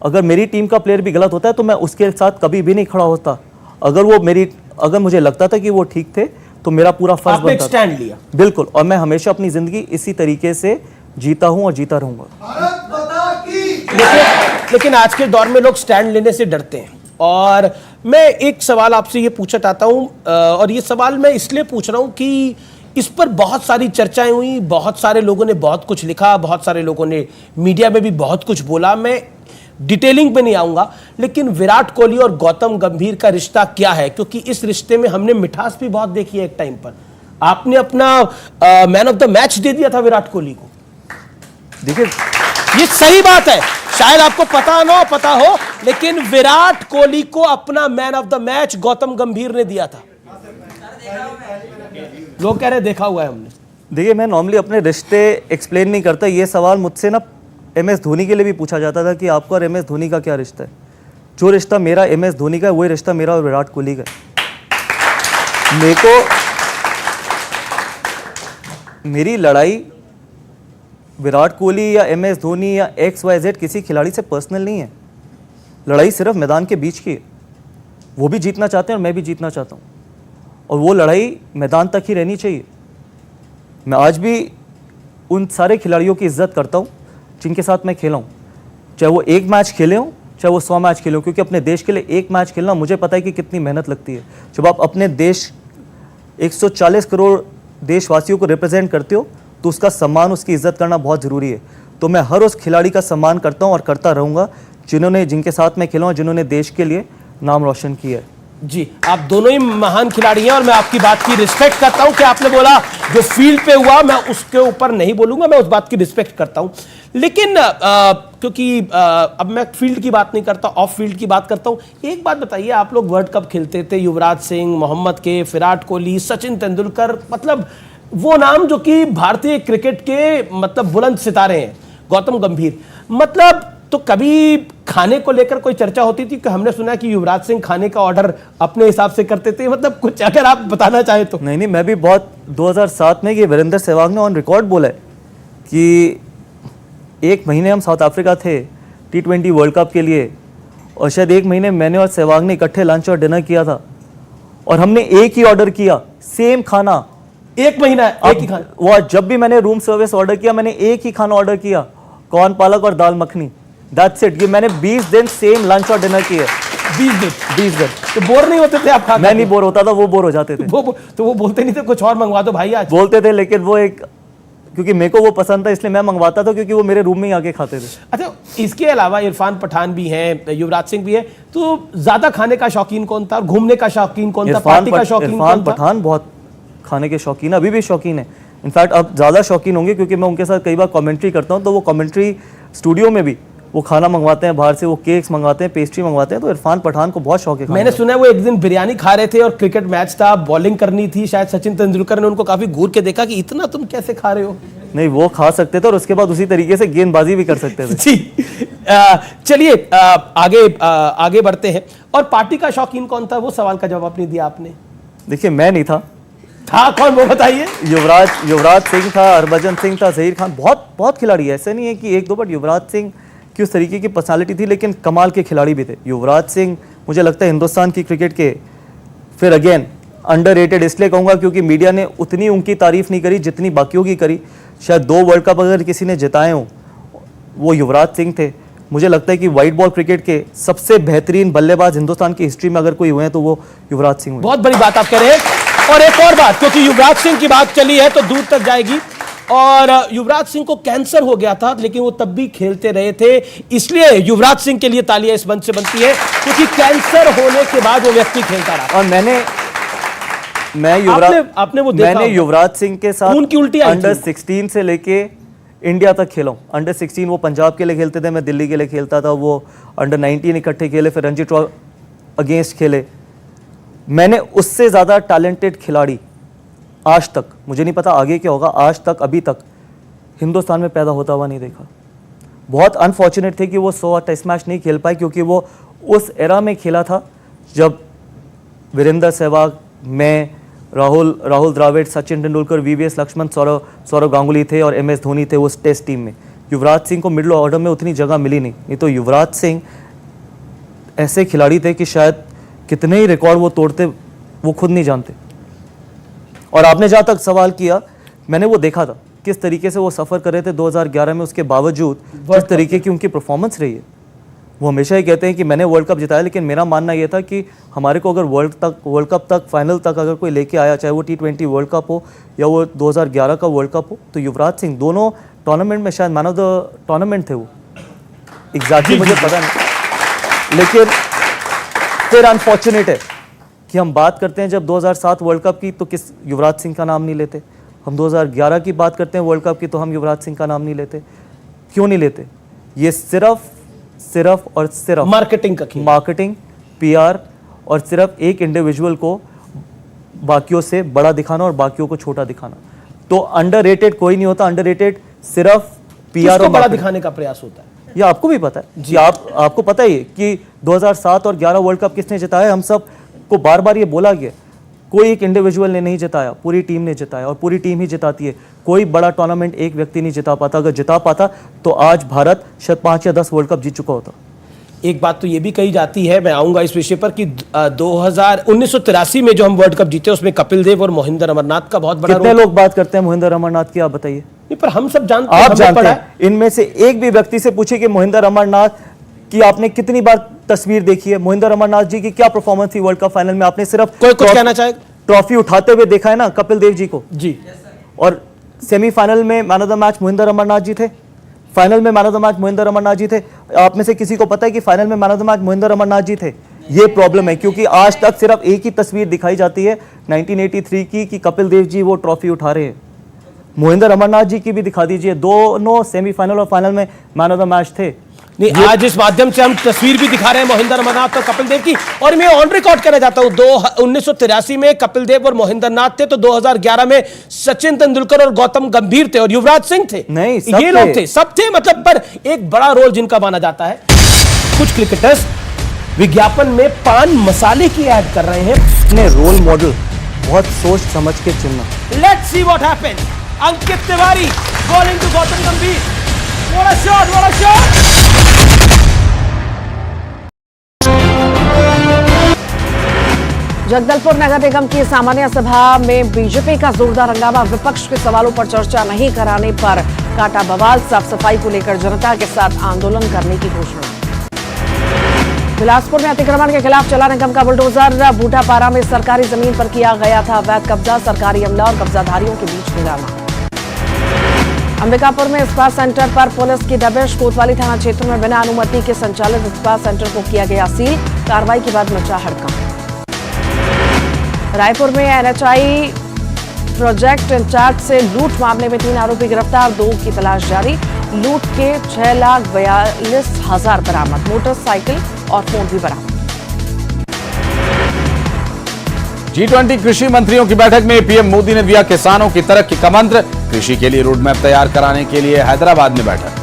अगर मेरी टीम का प्लेयर भी गलत होता है तो मैं उसके साथ कभी भी नहीं खड़ा होता। अगर मुझे लगता था कि वो ठीक थे तो मेरा पूरा फर्ज आपने एक बनता स्टैंड लिया। बिल्कुल, और मैं हमेशा अपनी ज़िंदगी इसी तरीके से जीता हूँ और जीता रहूँगा। लेकिन आज के दौर में लोग स्टैंड लेने से डरते हैं, और मैं एक सवाल आपसे ये पूछना चाहता हूँ, और ये सवाल मैं इसलिए पूछ रहा हूँ कि इस पर बहुत सारी चर्चाएं हुई, बहुत सारे लोगों ने बहुत कुछ लिखा, बहुत सारे लोगों ने मीडिया में भी बहुत कुछ बोला। मैं डिटेलिंग पे नहीं आऊंगा, लेकिन विराट कोहली और गौतम गंभीर का रिश्ता क्या है? क्योंकि इस रिश्ते में हमने मिठास भी बहुत देखी है। एक टाइम पर आपने अपना मैन ऑफ द मैच दे दिया था विराट कोहली को। देखिए, ये सही बात है, शायद आपको पता हो, लेकिन विराट कोहली को अपना man of the match Gautam गंभीर ने दिया था। लोग कह रहे देखा हुआ है हमने। देखिए, मैं नॉर्मली अपने रिश्ते एक्सप्लेन नहीं करता। ये सवाल मुझसे ना MS धोनी के लिए भी पूछा जाता था कि आपका और MS धोनी का क्या रिश्ता है। जो रिश्ता मेरा MS धोनी का है वही रिश्ता मेरा और विराट कोहली का है। मेरे को मेरी लड़ाई विराट कोहली या MS धोनी या XYZ किसी खिलाड़ी से पर्सनल नहीं है। लड़ाई सिर्फ मैदान के बीच की है। वो भी जीतना चाहते हैं और मैं भी जीतना चाहता हूँ, और वो लड़ाई मैदान तक ही रहनी चाहिए। मैं आज भी उन सारे खिलाड़ियों की इज्जत करता हूँ जिनके साथ मैं खेला हूँ, चाहे वो 1 मैच खेले हों, चाहे वो 100 मैच खेले हों, क्योंकि अपने देश के लिए 1 मैच खेलना मुझे पता है कि कितनी मेहनत लगती है। जब आप अपने देश 140 करोड़ देशवासियों को रिप्रेजेंट करते हो तो उसका सम्मान, उसकी इज्जत करना बहुत ज़रूरी है। तो मैं हर उस खिलाड़ी का सम्मान करता हूँ और करता रहूँगा जिनके साथ मैं खेला हूँ, जिन्होंने देश के लिए नाम रोशन किया है। जी, आप दोनों ही महान खिलाड़ी हैं और मैं आपकी बात की रिस्पेक्ट करता हूं कि आपने बोला जो फील्ड पे हुआ मैं उसके ऊपर नहीं बोलूंगा, मैं उस बात की रिस्पेक्ट करता हूं। लेकिन क्योंकि अब मैं फील्ड की बात नहीं करता, ऑफ फील्ड की बात करता हूं। एक बात बताइए, आप लोग वर्ल्ड कप खेलते थे, युवराज सिंह, मोहम्मद कैफ, विराट कोहली, सचिन तेंदुलकर, मतलब वो नाम जो कि भारतीय क्रिकेट के मतलब बुलंद सितारे हैं, गौतम गंभीर, मतलब तो कभी खाने को लेकर कोई चर्चा होती थी? कि हमने सुना कि युवराज सिंह खाने का ऑर्डर अपने हिसाब से करते थे, मतलब कुछ अगर आप बताना चाहें तो। नहीं, मैं भी बहुत 2007 में ये वीरेंद्र सहवाग ने ऑन रिकॉर्ड बोला है कि 1 महीने हम साउथ अफ्रीका थे T20 वर्ल्ड कप के लिए, और शायद 1 महीने मैंने और सहवाग ने इकट्ठे लंच और डिनर किया था, और हमने एक ही ऑर्डर किया, सेम खाना। 1 महीना एक ही खाना? वो जब भी मैंने रूम सर्विस ऑर्डर किया मैंने एक ही खाना ऑर्डर किया, कॉर्न पालक और दाल मखनी, दैट्स इट। ये मैंने 20 दिन सेम लंच और डिनर किए। 20 दिन 20 दिन। तो बोर नहीं होते थे आप खा मैं नहीं बोर होता था, वो बोर हो जाते थे। तो वो बोलते नहीं थे कुछ और मंगवा दो भाई आज? बोलते थे, लेकिन वो एक, क्योंकि मेरे को वो पसंद था इसलिए मैं मंगवाता था, क्योंकि वो मेरे रूम में ही आके खाते थे। अच्छा, इसके अलावा इरफान पठान भी हैं, युवराज सिंह भी है, तो ज्यादा खाने का शौकीन कौन था और घूमने का शौकीन कौन था, पार्टी का शौकीन इरफान कौन था? पठान बहुत खाने के शौकीन, अभी भी शौकीन है। इनफैक्ट अब ज्यादा शौकीन होंगे, क्योंकि मैं उनके साथ कई बार कमेंट्री करता हूँ, तो वो कमेंट्री स्टूडियो में भी वो खाना मंगवाते हैं बाहर से, वो केक्स मंगवाते हैं, पेस्ट्री मंगवाते हैं। तो इरफान पठान को बहुत शौक है खाने मैंने का। सुना है वो एक दिन बिरयानी खा रहे थे और क्रिकेट मैच था, बॉलिंग करनी थी, शायद सचिन तेंदुलकर ने उनको काफी घूर के देखा कि इतना तुम कैसे खा रहे हो? नहीं, वो खा सकते थे और उसके बाद उसी तरीके से गेंदबाजी भी कर सकते थे। जी, चलिए आगे बढ़ते हैं। और पार्टी का शौकीन कौन था, वो सवाल का जवाब नहीं दिया आपने। देखिए, मैं नहीं था कौन, वो बताइए। युवराज सिंह था, हरभजन सिंह था, जहीर खान, बहुत खिलाड़ी है, ऐसे नहीं है कि एक दो, बट युवराज सिंह की उस तरीके की पर्सनालिटी थी, लेकिन कमाल के खिलाड़ी भी थे। युवराज सिंह मुझे लगता है हिंदुस्तान की क्रिकेट के, फिर अगेन अंडररेटेड इसलिए कहूँगा क्योंकि मीडिया ने उतनी उनकी तारीफ नहीं करी जितनी बाकियों की करी। शायद 2 वर्ल्ड कप अगर किसी ने जिताए हों, वो युवराज सिंह थे। मुझे लगता है कि वाइट बॉल क्रिकेट के सबसे बेहतरीन बल्लेबाज हिंदुस्तान की हिस्ट्री में अगर कोई हुए हैं तो वो युवराज सिंह हुए। बहुत बड़ी बात आप कह रहे हैं। और एक और बात, क्योंकि युवराज सिंह की बात चली है तो दूर तक जाएगी, और युवराज सिंह को कैंसर हो गया था, लेकिन वो तब भी खेलते रहे थे। इसलिए युवराज सिंह के लिए तालियां इस मंच से बनती है, क्योंकि कैंसर होने के बाद वो व्यक्ति खेलता रहा। और मैंने आपने वो देखा, मैंने युवराज सिंह के साथ खून की उल्टी आई थी। अंडर 16 से लेके इंडिया तक खेला हूं। अंडर 16 वो पंजाब के लिए खेलते थे, मैं दिल्ली के लिए खेलता था। वो अंडर 19 इकट्ठे खेले, फिर रणजी ट्रॉफी अगेंस्ट खेले। मैंने उससे ज्यादा टैलेंटेड खिलाड़ी आज तक, मुझे नहीं पता आगे क्या होगा, आज तक अभी तक हिंदुस्तान में पैदा होता हुआ नहीं देखा। बहुत अनफॉर्चुनेट थे कि वो 100 टेस्ट मैच नहीं खेल पाए, क्योंकि वो उस एरा में खेला था जब वीरेंद्र सहवाग, मैं, राहुल द्रविड़, सचिन तेंदुलकर, वीवीएस लक्ष्मण, सौरव गांगुली थे और एमएस धोनी थे उस टेस्ट टीम में। युवराज सिंह को मिडिल ऑर्डर में उतनी जगह मिली नहीं तो युवराज सिंह ऐसे खिलाड़ी थे कि शायद कितने ही रिकॉर्ड वो तोड़ते वो खुद नहीं जानते। और आपने जहाँ तक सवाल किया, मैंने वो देखा था किस तरीके से वो सफ़र कर रहे थे 2011 में, उसके बावजूद किस तरीके की उनकी परफॉर्मेंस रही है। वो हमेशा ही कहते हैं कि मैंने वर्ल्ड कप जिताया, लेकिन मेरा मानना ये था कि हमारे को अगर वर्ल्ड कप तक फाइनल तक अगर कोई लेके आया, चाहे वो T20 वर्ल्ड कप हो या वो 2011 का वर्ल्ड कप हो, तो युवराज सिंह दोनों टूर्नामेंट में शायद मैन ऑफ द टूर्नामेंट थे वो। एग्जैक्टली मुझे पता नहीं, लेकिन फिर अनफॉर्चुनेट है कि हम बात करते हैं जब 2007 वर्ल्ड कप की तो किस युवराज सिंह का नाम नहीं लेते। हम 2011 की बात करते हैं वर्ल्ड कप की तो हम युवराज सिंह का नाम नहीं लेते। क्यों नहीं लेते? ये सिर्फ और सिर्फ मार्केटिंग का खेल, मार्केटिंग, पीआर और सिर्फ एक इंडिविजुअल को बाकियों से बड़ा दिखाना और बाकियों को छोटा दिखाना। तो अंडररेटेड कोई नहीं होता, अंडररेटेड सिर्फ पीआर और बड़ा दिखाने का प्रयास होता है। ये आपको भी पता है जी, आपको पता ही है कि 2007 और 11 वर्ल्ड कप किसने जिताया। हम सब को बार बार ये बोला गया, कोई एक इंडिविजुअल ने नहीं जिताया, पूरी टीम ने जिताया और पूरी टीम ही जिताती है। कोई बड़ा टूर्नामेंट एक व्यक्ति नहीं जिता पाता। अगर जिता पाता तो आज भारत शायद 5 या 10 वर्ल्ड कप जीत चुका होता। एक बात तो ये भी कही जाती है, मैं आऊंगा इस विषय पर, कि 1983 में जो हम वर्ल्ड कप जीते उसमें कपिल देव और मोहिंदर अमरनाथ का बहुत बड़ा कितने लोग बात करते हैं मोहिंदर अमरनाथ की, आप बताइए। नहीं, पर हम सब जानते आप जानते हैं, इनमें से एक भी व्यक्ति से पूछिए कि मोहिंदर अमरनाथ की आपने कितनी बार तस्वीर देखी है, मोहिंदर अमरनाथ जी की क्या परफॉर्मेंस थी वर्ल्ड कप फाइनल में। आपने सिर्फ कोई कुछ कहना चाहेगा? ट्रॉफी उठाते हुए देखा है ना कपिल देव जी को जी, और सेमीफाइनल में man of the match Mohinder Amarnath ji थे, फाइनल में man of the match Mohinder Amarnath ji थे। आप में से किसी को पता है कि फाइनल में man of the match Mohinder Amarnath ji थे? ये प्रॉब्लम है, क्योंकि आज तक सिर्फ एक ही तस्वीर दिखाई जाती है 1983 की कि कपिल देव जी वो ट्रॉफी उठा रहे हैं। मोहिंदर अमरनाथ जी की भी दिखा दीजिए, दोनों सेमीफाइनल और फाइनल में मैन ऑफ द मैच थे। नहीं, आज इस माध्यम से हम तस्वीर भी दिखा रहे हैं मोहिंदर अमरनाथ और कपिल देव की। और मैं ऑन रिकॉर्ड कहना चाहता हूं, 1983 में कपिल देव और मोहिंदर नाथ थे, तो 2011 में सचिन तेंदुलकर और गौतम गंभीर थे और युवराज सिंह थे। नहीं, ये लोग थे, सब थे, मतलब, पर एक बड़ा रोल जिनका माना जाता है। कुछ क्रिकेटर्स विज्ञापन में पान मसाले की ऐड कर रहे हैं। अपने रोल मॉडल बहुत सोच समझ के चुनना। Let's see what happens. Ankit Tiwari bowling to Gautam Gambhir, what a shot, what a shot. Jagdalpur नगर निगम की सामान्य सभा में बीजेपी का जोरदार हंगामा, विपक्ष के सवालों पर चर्चा नहीं कराने पर काटा बवाल। साफ सफाई को लेकर जनता के साथ आंदोलन करने की घोषणा। बिलासपुर में अतिक्रमण के खिलाफ चला निगम का बुलडोजर। बूढ़ापारा में सरकारी जमीन पर किया गया था अवैध कब्जा। सरकारी अमला और कब्जाधारियों के बीच हंगामा। अंबिकापुर में स्पा सेंटर पर पुलिस की दबिश। कोतवाली थाना क्षेत्र में बिना अनुमति के संचालित स्पा सेंटर को किया गया सील। कार्रवाई के बाद मचा हड़कंप। रायपुर में एनएचआई प्रोजेक्ट इंचार्ज से लूट मामले में 3 आरोपी गिरफ्तार। 2 की तलाश जारी। लूट के 6,42,000 बरामद। मोटरसाइकिल और फोन भी बरामद। G20 कृषि मंत्रियों की बैठक में पीएम मोदी ने दिया किसानों की तरक्की का मंत्र। कृषि के लिए रोड मैप तैयार कराने के लिए हैदराबाद में बैठक।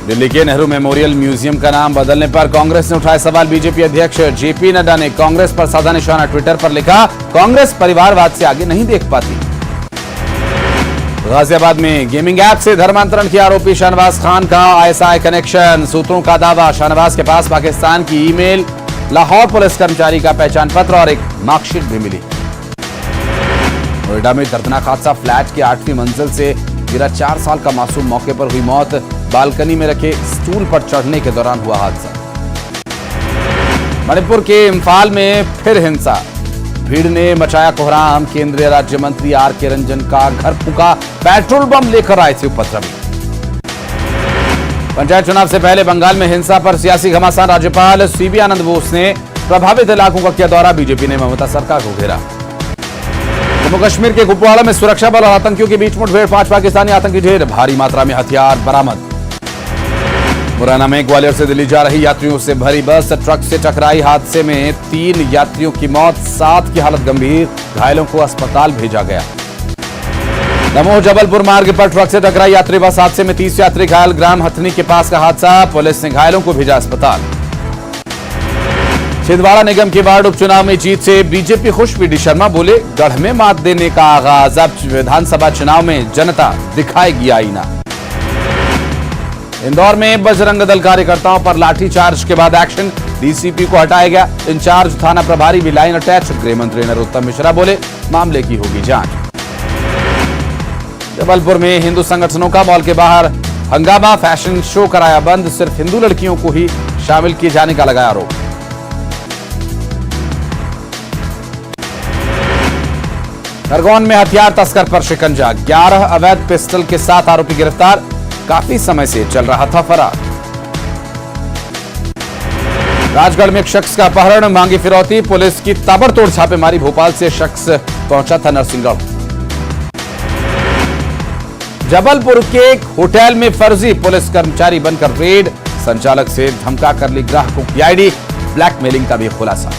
दिल्ली के नेहरू मेमोरियल म्यूजियम का नाम बदलने पर कांग्रेस ने उठाए सवाल। बीजेपी अध्यक्ष जेपी नड्डा ने कांग्रेस पर साधा निशाना। ट्विटर पर लिखा, कांग्रेस परिवारवाद से आगे नहीं देख पाती। गाजियाबाद में गेमिंग ऐप से धर्मांतरण किया आरोपी शाहनवाज खान का आईएसआई कनेक्शन। सूत्रों का दावा, शाहनवाज के पास पाकिस्तान की ईमेल, लाहौर पुलिस कर्मचारी का पहचान पत्र और एक मार्कशीट भी मिली। नोएडा में दर्दनाक हादसा। फ्लैट की 8वीं मंजिल से गिरा 4 साल का मासूम, मौके पर हुई मौत। बालकनी में रखे स्टूल पर चढ़ने के दौरान हुआ हादसा। मणिपुर के इम्फाल में फिर हिंसा। भीड़ ने मचाया कोहराम। केंद्रीय राज्य मंत्री आर.के. रंजन का घर फूंका। पेट्रोल बम लेकर आए थे उपद्रवी। पंचायत चुनाव से पहले बंगाल में हिंसा पर सियासी घमासान। राज्यपाल सीबी आनंद बोस ने प्रभावित इलाकों का किया दौरा। बीजेपी ने ममता सरकार को घेरा। जम्मू कश्मीर के कुपवाड़ा में सुरक्षा बल और आतंकियों के बीच मुठभेड़। 5 पाकिस्तानी आतंकी ढेर। भारी मात्रा में हथियार बरामद। मुरैना में ग्वालियर से दिल्ली जा रही यात्रियों से भरी बस ट्रक से टकराई। हादसे में 3 यात्रियों की मौत, 7 की हालत गंभीर। घायलों को अस्पताल भेजा गया। दमोह जबलपुर मार्ग पर ट्रक से टकराई यात्री बस। हादसे में 30 यात्री घायल। ग्राम हथनी के पास का हादसा। पुलिस ने घायलों को भेजा अस्पताल। छिंदवाड़ा निगम के वार्ड उपचुनाव में जीत से बीजेपी खुश। वी.डी. शर्मा बोले, गढ़ में मात देने का आगाज। अब विधानसभा चुनाव में जनता दिखाएगी आईना। इंदौर में बजरंग दल कार्यकर्ताओं पर लाठीचार्ज के बाद एक्शन। डीसीपी को हटाया गया। इंचार्ज थाना प्रभारी भी लाइन अटैच। गृह मंत्री नरोत्तम मिश्रा बोले, मामले की होगी जांच। जबलपुर में हिंदू संगठनों का मॉल के बाहर हंगामा। फैशन शो कराया बंद। सिर्फ हिंदू लड़कियों को ही शामिल किए जाने का लगाया आरोप। खरगोन में हथियार तस्कर पर शिकंजा। 11 अवैध पिस्टल के 7 आरोपी गिरफ्तार। काफी समय से चल रहा था फरार। राजगढ़ में एक शख्स का अपहरण, मांगी फिरौती। पुलिस की ताबड़तोड़ छापेमारी। भोपाल से शख्स पहुंचा था नरसिंहगढ़। जबलपुर के एक होटल में फर्जी पुलिस कर्मचारी बनकर रेड। संचालक से धमका कर ली ग्राहकों की आईडी। ब्लैकमेलिंग का भी खुलासा।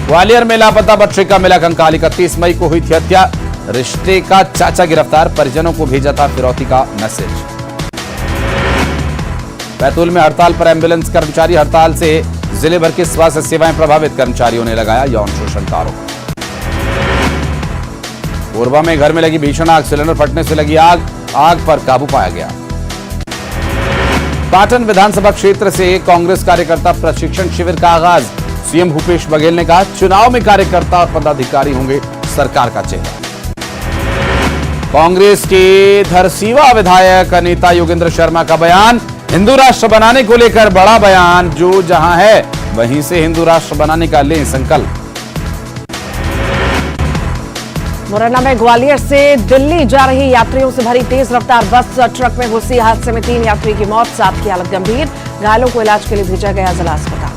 ग्वालियर में लापता बच्चे का मिला कंकाल। 31 मई को हुई थी हत्या। रिश्ते का चाचा गिरफ्तार। परिजनों को भेजा था फिरौती का मैसेज। बैतूल में हड़ताल पर एम्बुलेंस कर्मचारी। हड़ताल से जिले भर की स्वास्थ्य सेवाएं प्रभावित। कर्मचारियों ने लगाया यौन शोषण का आरोप। कोरबा में घर में लगी भीषण आग। सिलेंडर फटने से लगी आग। आग पर काबू पाया गया। पाटन विधानसभा क्षेत्र से कांग्रेस कार्यकर्ता प्रशिक्षण शिविर का आगाज। सीएम भूपेश बघेल ने कहा, चुनाव में कार्यकर्ता और पदाधिकारी होंगे सरकार का चेहरा। कांग्रेस के धरसीवा विधायक नेता योगेंद्र शर्मा का बयान। हिंदू राष्ट्र बनाने को लेकर बड़ा बयान। जो जहां है वहीं से हिंदू राष्ट्र बनाने का लें संकल्प। मुरैना में ग्वालियर से दिल्ली जा रही यात्रियों से भरी तेज रफ्तार बस ट्रक में घुसी। हादसे में 3 यात्री की मौत, 7 की हालत गंभीर। घायलों को इलाज के लिए भेजा गया जिला अस्पताल।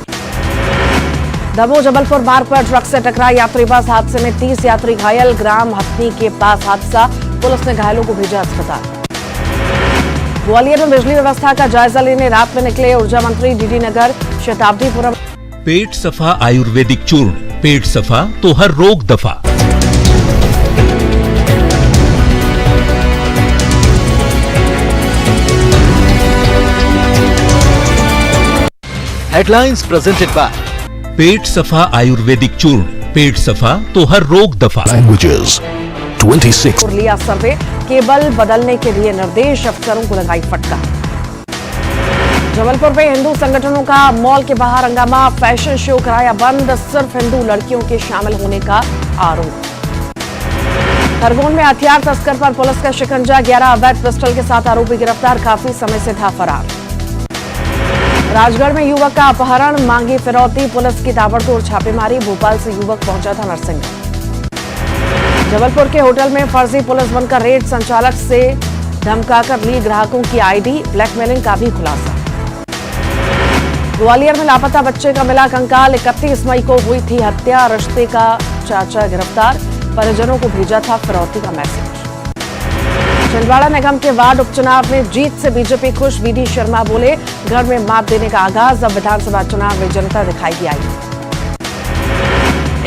दमोह जबलपुर मार्ग पर ट्रक से टकराई यात्री बस। हादसे में 30 यात्री घायल। ग्राम हथनी के पास हादसा। पुलिस ने घायलों को भेजा अस्पताल। ग्वालियर में बिजली व्यवस्था का जायजा लेने रात में निकले ऊर्जा मंत्री। डीडी नगर शताब्दीपुरम। पेट सफा आयुर्वेदिक चूर्ण। पेट सफा तो हर रोग दफा। हेडलाइंस प्रेजेंटेड बाय पेट सफा आयुर्वेदिक चूर्ण। पेट सफा तो हर रोग दफा। लैंग्वेजेस 26 लिया सर्वे। केबल बदलने के लिए निर्देश। अफसरों को लगाई फटकार। जबलपुर में हिंदू संगठनों का मॉल के बाहर हंगामा। फैशन शो कराया बंद। सिर्फ हिंदू लड़कियों के शामिल होने का आरोप। खरगोन में हथियार तस्कर पर पुलिस का शिकंजा। 11 अवैध पिस्टल के 7 आरोपी गिरफ्तार। काफी समय से था फरार। राजगढ़ में युवक का अपहरण, मांगी फिरौती, पुलिस की ताबड़तोड़ छापेमारी। भोपाल से युवक पहुंचा था नरसिंहगढ़। जबलपुर के होटल में फर्जी पुलिस बनकर रेड, संचालक से धमकाकर ली ग्राहकों की आईडी, ब्लैकमेलिंग का भी खुलासा। ग्वालियर में लापता बच्चे का मिला कंकाल, 31 मई को हुई थी हत्या, रिश्ते का चाचा गिरफ्तार, परिजनों को भेजा था फिरौती का मैसेज। छिंदवाड़ा निगम के वार्ड उपचुनाव में जीत से बीजेपी खुश, वीडी शर्मा बोले, घर में मात देने का आगाज, अब विधानसभा चुनाव में जनता दिखाएगी आई।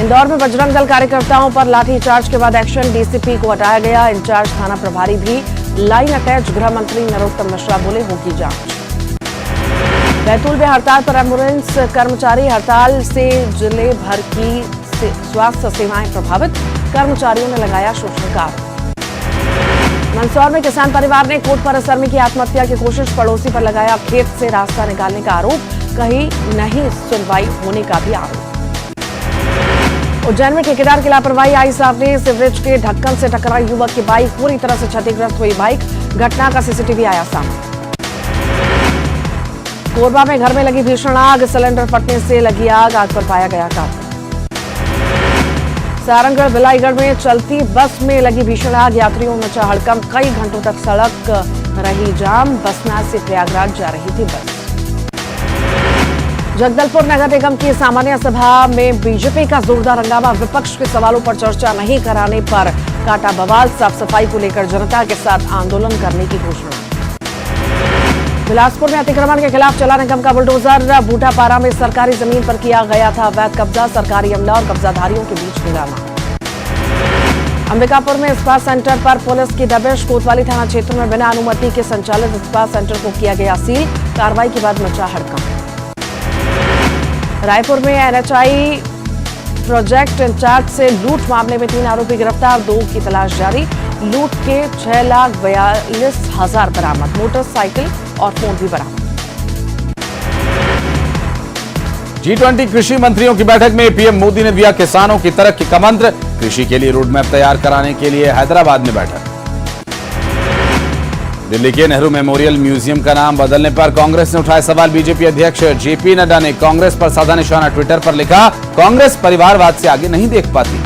इंदौर में बजरंग दल कार्यकर्ताओं पर लाठीचार्ज के बाद एक्शन, डीसीपी को हटाया गया, इंचार्ज थाना प्रभारी भी लाइन अटैच। गृह मंत्री नरोत्तम मिश्रा बोले, होगी जांच। बैतूल में हड़ताल पर एम्बुलेंस कर्मचारी, हड़ताल से जिले भर की स्वास्थ्य सेवाएं प्रभावित, कर्मचारियों ने लगाया शोषण का आरोप। मंदसौर में किसान परिवार ने कोट परिसर में की आत्महत्या की कोशिश, पड़ोसी पर लगाया खेत से रास्ता निकालने का आरोप, कहीं नहीं सुनवाई होने का भी आरोप। उज्जैन में ठेकेदार की लापरवाही आई सामने, सीवरेज के ढक्कन से टकराई युवक की बाइक, पूरी तरह से क्षतिग्रस्त हुई बाइक, घटना का सीसीटीवी आया सामने। कोरबा में घर में लगी भीषण आग, सिलेंडर फटने से लगी आग पर पाया गया काबू। सारंगगढ़ भिलाईगढ़ में चलती बस में लगी भीषण आग, यात्रियों में मचा हड़कंप, कई घंटों तक सड़क रही जाम, बसना से प्रयागराज जा रही थी बस। जगदलपुर नगर निगम की सामान्य सभा में बीजेपी का जोरदार हंगामा, विपक्ष के सवालों पर चर्चा नहीं कराने पर काटा बवाल, साफ सफाई को लेकर जनता के साथ आंदोलन करने की घोषणा। बिलासपुर में अतिक्रमण के खिलाफ चला निगम का बुलडोजर, बूटापारा में सरकारी जमीन पर किया गया था अवैध कब्जा, सरकारी अमला और कब्जाधारियों के बीच हंगामा। अंबिकापुर में स्पा सेंटर पर पुलिस की दबिश, कोतवाली थाना क्षेत्र में बिना अनुमति के संचालित स्पा सेंटर को किया गया सील, कार्रवाई के बाद मचा हड़कंप। रायपुर में एनएचआई प्रोजेक्ट इंचार्ज से लूट मामले में 3 आरोपी गिरफ्तार, 2 की तलाश जारी, लूट के 6,42,000 बरामद, मोटरसाइकिल और फोन भी बरामद। G20 कृषि मंत्रियों की बैठक में पीएम मोदी ने दिया किसानों की तरक्की का मंत्र, कृषि के लिए रोड मैप तैयार कराने के लिए हैदराबाद में बैठक। दिल्ली के नेहरू मेमोरियल म्यूजियम का नाम बदलने पर कांग्रेस ने उठाए सवाल, बीजेपी अध्यक्ष जेपी नड्डा ने कांग्रेस पर साधा निशाना, ट्विटर पर लिखा, कांग्रेस परिवारवाद से आगे नहीं देख पाती।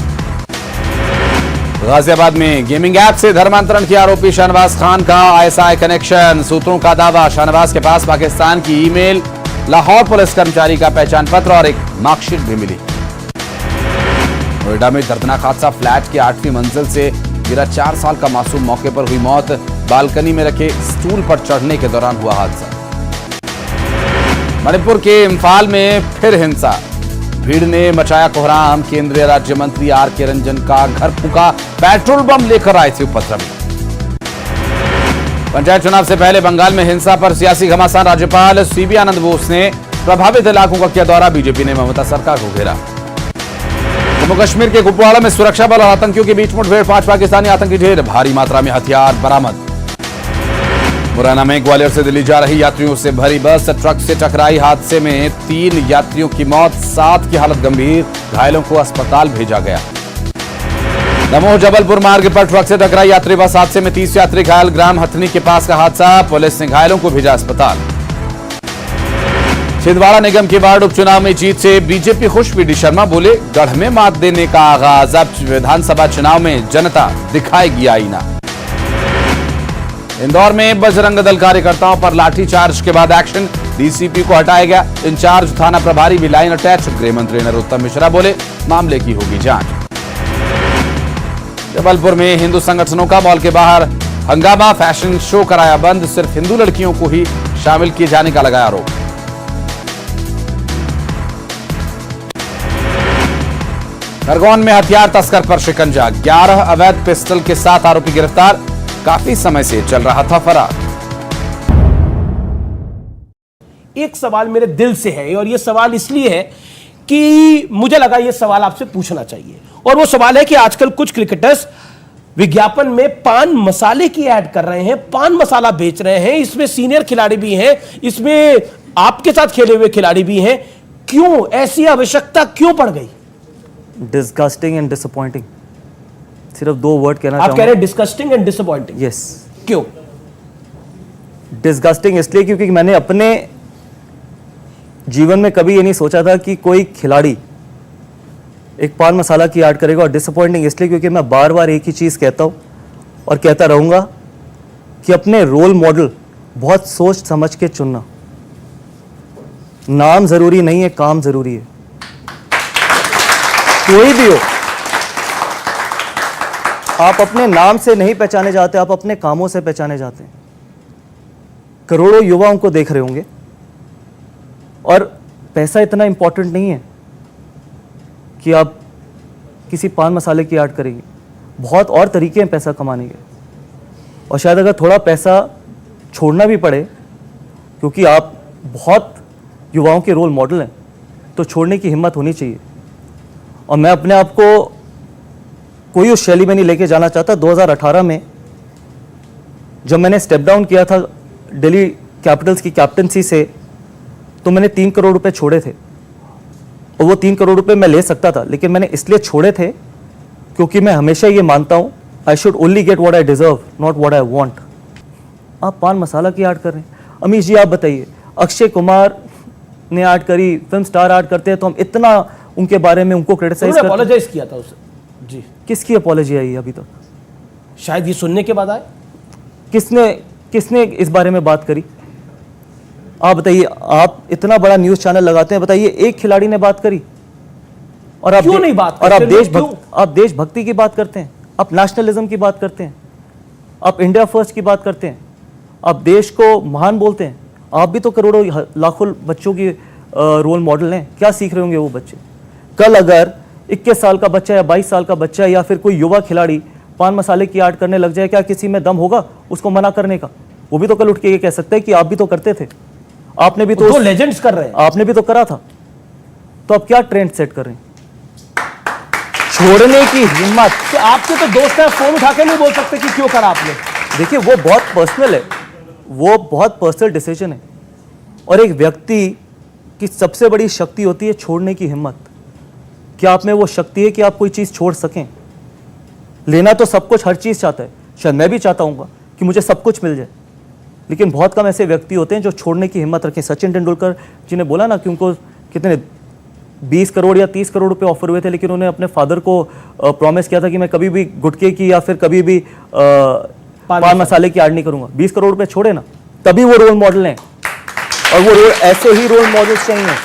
गाजियाबाद में गेमिंग ऐप से धर्मांतरण के आरोपी शाहनवाज खान का आईएसआई कनेक्शन, सूत्रों का दावा, शाहनवाज के पास पाकिस्तान की ईमेल, लाहौर पुलिस कर्मचारी का पहचान पत्र और एक मार्कशीट भी मिली। नोएडा में दर्दनाक हादसा, फ्लैट की 8वीं मंजिल से गिरा 4 साल का मासूम, मौके पर हुई मौत, बालकनी में रखे स्टूल पर चढ़ने के दौरान हुआ हादसा। मणिपुर के इम्फाल में फिर हिंसा, भीड़ ने मचाया कोहराम, केंद्रीय राज्य मंत्री आर.के. रंजन का घर फूंका, पेट्रोल बम लेकर आए थे उपद्रवी। पंचायत चुनाव से पहले बंगाल में हिंसा पर सियासी घमासान, राज्यपाल सीबी आनंद बोस ने प्रभावित इलाकों का किया दौरा, बीजेपी ने ममता सरकार को घेरा। जम्मू कश्मीर के कुपवाड़ा में सुरक्षा बल और आतंकियों के बीच मुठभेड़, 5 पाकिस्तानी आतंकी ढेर, भारी मात्रा में हथियार बरामद। मुरैना में ग्वालियर से दिल्ली जा रही यात्रियों से भरी बस ट्रक से टकराई, हादसे में 3 यात्रियों की मौत, 7 की हालत गंभीर, घायलों को अस्पताल भेजा गया। दमोह जबलपुर मार्ग पर ट्रक से टकराई यात्री बस, हादसे में 30 यात्री घायल, ग्राम हथनी के पास का हादसा, पुलिस ने घायलों को भेजा अस्पताल। छिंदवाड़ा निगम के वार्ड उपचुनाव में जीत से बीजेपी खुश, वीडी शर्मा बोले, गढ़ में मात देने का आगाज, अब विधानसभा चुनाव में जनता दिखाएगी आईना। इंदौर में बजरंग दल कार्यकर्ताओं पर लाठीचार्ज के बाद एक्शन, डीसीपी को हटाया गया, इंचार्ज थाना प्रभारी भी लाइन अटैच, गृह मंत्री नरोत्तम मिश्रा बोले, मामले की होगी जांच। जबलपुर में हिंदू संगठनों का मॉल के बाहर हंगामा, फैशन शो कराया बंद, सिर्फ हिंदू लड़कियों को ही शामिल किए जाने का लगाया आरोप। खरगोन में हथियार तस्कर पर शिकंजा, 11 अवैध पिस्टल के 7 आरोपी गिरफ्तार, काफी समय से चल रहा था फरार। एक सवाल मेरे दिल से है और यह सवाल इसलिए है कि मुझे लगा यह सवाल आपसे पूछना चाहिए, और वो सवाल है कि आजकल कुछ क्रिकेटर्स विज्ञापन में पान मसाले की ऐड कर रहे हैं, पान मसाला बेच रहे हैं, इसमें सीनियर खिलाड़ी भी हैं, इसमें आपके साथ खेले हुए खिलाड़ी भी हैं, क्यों ऐसी आवश्यकता क्यों पड़ गई? डिस्गस्टिंग एंड डिसअपॉइंटिंग, सिर्फ 2 वर्ड कहना आप कह रहे हैं डिस्गस्टिंग एंड डिसअपॉइंटिंग? यस। क्यों डिस्गस्टिंग इसलिए क्योंकि मैंने अपने जीवन में कभी ये नहीं सोचा था कि कोई खिलाड़ी एक पान मसाला की ऐड करेगा, और डिसअपॉइंटिंग इसलिए क्योंकि मैं बार बार एक ही चीज़ कहता हूँ और कहता रहूँगा कि अपने रोल मॉडल बहुत सोच समझ के चुनना। नाम ज़रूरी नहीं है, काम ज़रूरी है। कोई भी हो, आप अपने नाम से नहीं पहचाने जाते, आप अपने कामों से पहचाने जाते हैं। करोड़ों युवाओं को देख रहे होंगे, और पैसा इतना इंपॉर्टेंट नहीं है कि आप किसी पान मसाले की ऐड करेंगे। बहुत और तरीके हैं पैसा कमाने के, और शायद अगर थोड़ा पैसा छोड़ना भी पड़े, क्योंकि आप बहुत युवाओं के रोल मॉडल हैं, तो छोड़ने की हिम्मत होनी चाहिए। और मैं अपने आप को कोई उस शैली में नहीं लेके जाना चाहता। 2018 में जब मैंने स्टेप डाउन किया था दिल्ली कैपिटल्स की कैप्टनसी से, तो मैंने 3 करोड़ रुपए छोड़े थे, और वो 3 करोड़ रुपए मैं ले सकता था, लेकिन मैंने इसलिए छोड़े थे क्योंकि मैं हमेशा ये मानता हूँ, I should only get what I deserve, not what I want. आप पान मसाला की ऐड कर रहे हैं। अमीश जी आप बताइए, अक्षय कुमार ने ऐड करी, फिल्म स्टार ऐड करते हैं तो हम इतना उनके बारे में उनको क्रिटिसाइज करते हैं। अपोलोजाइज किया था उसे जी। किसकी अपॉलॉजी आई अभी तक? शायद ये सुनने के बाद आए। किसने इस बारे में बात करी? आप बताइए, आप इतना बड़ा न्यूज चैनल लगाते हैं, बताइए एक खिलाड़ी ने बात करी? और आप क्यों नहीं बात और करते? आप देशभक्ति की बात करते हैं, आप नेशनलिज्म की बात करते हैं, आप इंडिया फर्स्ट की बात करते हैं, आप देश को महान बोलते हैं। आप भी तो करोड़ों लाखों बच्चों की रोल मॉडल हैं। क्या सीख रहे होंगे वो बच्चे? कल अगर 21 साल का बच्चा या 22 साल का बच्चा या फिर कोई युवा खिलाड़ी पान मसाले की ऐड करने लग जाए, क्या किसी में दम होगा उसको मना करने का? वो भी तो कल उठ के ये कह सकते हैं कि आप भी तो करते थे, आपने भी तो लेजेंड्स कर रहे हैं, आपने भी तो करा था, तो आप क्या ट्रेंड सेट कर रहे हैं? छोड़ने की हिम्मत। तो आपके तो दोस्त हैं, फोन उठा के नहीं बोल सकते कि क्यों करा आपने। देखिए वो बहुत पर्सनल है, वो बहुत पर्सनल डिसीजन है, और एक व्यक्ति की सबसे बड़ी शक्ति होती है छोड़ने की हिम्मत। क्या आप में वो शक्ति है कि आप कोई चीज छोड़ सकें? लेना तो सब कुछ हर चीज चाहता है, शायद मैं भी चाहता हूँ कि मुझे सब कुछ मिल जाए, लेकिन बहुत कम ऐसे व्यक्ति होते हैं जो छोड़ने की हिम्मत रखें। सचिन तेंदुलकर जी ने बोला ना कि उनको कितने 20 करोड़ या 30 करोड़ रुपए ऑफर हुए थे, लेकिन उन्होंने अपने फादर को प्रॉमिस किया था कि मैं कभी भी गुटखे की या फिर कभी भी पान मसाले की ऐड नहीं करूंगा। 20 करोड़ रुपए छोड़े ना, तभी वो रोल मॉडल हैं, और वो ऐसे ही रोल मॉडल्स चाहिए।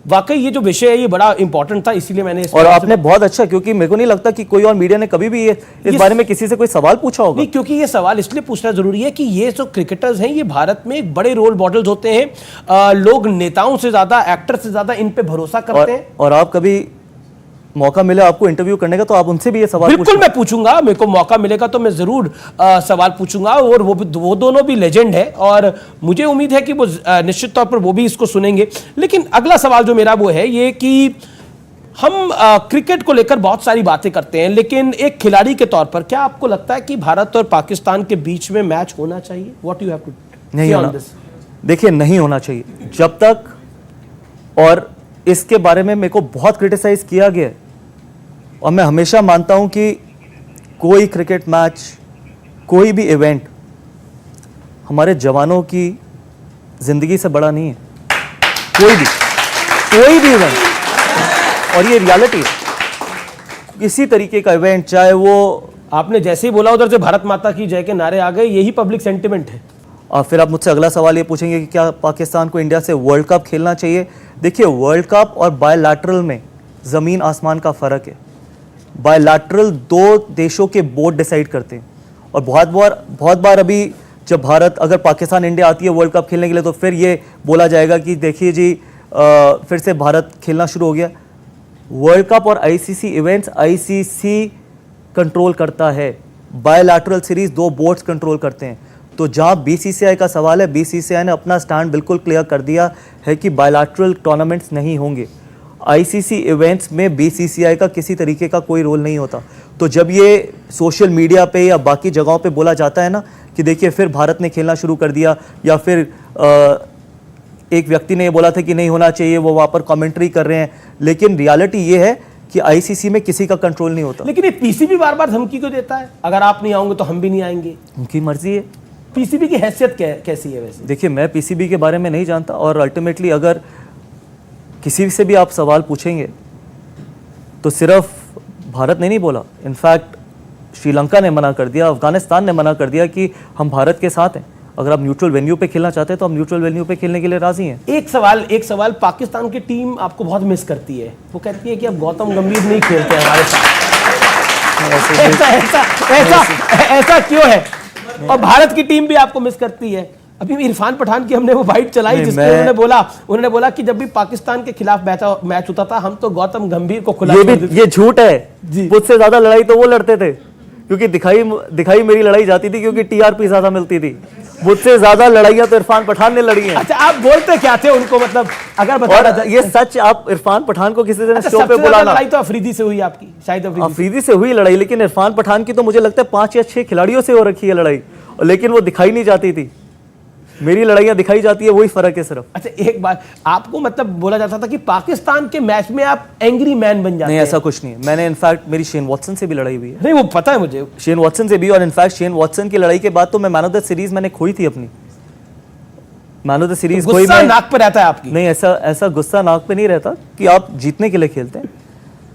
वाकई ये जो विषय है ये बड़ा इंपॉर्टेंट था, इसीलिए मैंने और आपने बहुत अच्छा, क्योंकि मेरे को नहीं लगता कि कोई और मीडिया ने कभी भी इस बारे में किसी से कोई सवाल पूछा होगा। नहीं, क्योंकि ये सवाल इसलिए पूछना जरूरी है कि ये जो क्रिकेटर्स हैं ये भारत में एक बड़े रोल मॉडल्स होते हैं। लोग नेताओं से ज्यादा, एक्टर से ज्यादा इन पे भरोसा करते हैं। और आप कभी मौका मिले आपको इंटरव्यू करने का, तो आप उनसे भी ये सवाल बिल्कुल मैं पूछूंगा, मेरे को मौका मिलेगा तो मैं जरूर सवाल पूछूंगा। और वो दोनों भी लेजेंड है, और मुझे उम्मीद है कि वो निश्चित तौर पर वो भी इसको सुनेंगे। लेकिन अगला सवाल जो मेरा वो है ये कि हम क्रिकेट को लेकर बहुत सारी बातें करते हैं, लेकिन एक खिलाड़ी के तौर पर क्या आपको लगता है कि भारत और पाकिस्तान के बीच में मैच होना चाहिए? व्हाट यू हैव टू नहीं होना। देखिए नहीं होना चाहिए जब तक, और इसके बारे में मेरे को बहुत क्रिटिसाइज किया गया है, और मैं हमेशा मानता हूं कि कोई क्रिकेट मैच, कोई भी इवेंट हमारे जवानों की जिंदगी से बड़ा नहीं है। कोई भी इवेंट, और ये रियलिटी है। किसी तरीके का इवेंट, चाहे वो, आपने जैसे ही बोला उधर से भारत माता की जय के नारे आ गए, यही पब्लिक सेंटिमेंट है। और फिर आप मुझसे अगला सवाल ये पूछेंगे कि क्या पाकिस्तान को इंडिया से वर्ल्ड कप खेलना चाहिए? देखिए वर्ल्ड कप और बायलैटरल में ज़मीन आसमान का फ़र्क है। बायलैटरल 2 देशों के बोर्ड डिसाइड करते हैं, और बहुत बार अभी जब भारत, अगर पाकिस्तान इंडिया आती है वर्ल्ड कप खेलने के लिए, तो फिर ये बोला जाएगा कि देखिए जी फिर से भारत खेलना शुरू हो गया। वर्ल्ड कप और आईसीसी इवेंट्स आईसीसी कंट्रोल करता है, बायलैटरल सीरीज 2 बोर्ड्स कंट्रोल करते हैं। तो जहां बीसीसीआई का सवाल है, बीसीसीआई ने अपना स्टैंड बिल्कुल क्लियर कर दिया है कि बायलैटरल टूर्नामेंट्स नहीं होंगे। आईसीसी इवेंट्स में बीसीसीआई का किसी तरीके का कोई रोल नहीं होता। तो जब ये सोशल मीडिया पे या बाकी जगहों पे बोला जाता है ना कि देखिए फिर भारत ने खेलना शुरू कर दिया, या फिर एक व्यक्ति ने ये बोला था कि नहीं होना चाहिए, वो वहाँ पर कमेंट्री कर रहे हैं, लेकिन रियलिटी ये है कि आईसीसी में किसी का कंट्रोल नहीं होता। लेकिन ये पीसीबी बार बार धमकी क्यों देता है? अगर आप नहीं आओगे तो हम भी नहीं आएंगे। उनकी मर्जी है। पीसीबी की हैसियत कैसी है वैसे? देखिए, मैं पीसीबी के बारे में नहीं जानता और अल्टीमेटली अगर किसी से भी आप सवाल पूछेंगे तो सिर्फ भारत ने नहीं बोला, इनफैक्ट श्रीलंका ने मना कर दिया, अफगानिस्तान ने मना कर दिया कि हम भारत के साथ हैं। अगर आप न्यूट्रल वेन्यू पे खेलना चाहते हैं तो हम न्यूट्रल वेन्यू पे खेलने के लिए राजी हैं। एक सवाल पाकिस्तान की टीम आपको बहुत मिस करती है। वो कहती है कि अब गौतम गंभीर नहीं खेलते हमारे साथ। ऐसा क्यों है? और भारत की टीम भी आपको मिस करती है। अभी इरफान पठान की हमने वो फाइट चलाई जिसमें उन्होंने बोला कि जब भी पाकिस्तान के खिलाफ मैच होता था हम तो गौतम गंभीर को खुला ये झूठ है। मुझसे ज्यादा लड़ाई तो वो लड़ते थे क्योंकि दिखाई मेरी लड़ाई जाती थी क्योंकि टीआरपी ज्यादा मिलती थी। मुझसे ज्यादा लड़ाइयां तो इरफान पठान ने लड़ी हैं। अच्छा, आप बोलते क्या थे उनको, मतलब अगर बता ये सच, आप इरफान पठान को किसी दिन शो पे सबसे बुलाना। लड़ाई तो अफरीदी से हुई आपकी, शायद अफरीदी से हुई लड़ाई, लेकिन इरफान पठान की तो मुझे लगता है 5 या 6 खिलाड़ियों से हो रखी है लड़ाई, लेकिन वो दिखाई नहीं जाती थी। मेरी लड़ाइयां दिखाई जाती है, वही फर्क है सिर्फ। अच्छा, एक बात आपको मतलब बोला जाता था कि पाकिस्तान के मैच में आप एंग्री मैन बन जाते हैं। नहीं, ऐसा कुछ नहीं है। मैंने इनफैक्ट मेरी शेन वॉटसन से भी लड़ाई हुई है। नहीं, वो पता है मुझे, शेन वॉटसन से भी। और इनफैक्ट शेन वॉटसन की लड़ाई के बाद तो मैं मैन ऑफ द सीरीज मैंने खोई थी अपनी। मैन ऑफ द सीरीज कोई नाक पे रहता है आपकी? नहीं, ऐसा गुस्सा नाक पे नहीं रहता कि आप जीतने के लिए खेलते हैं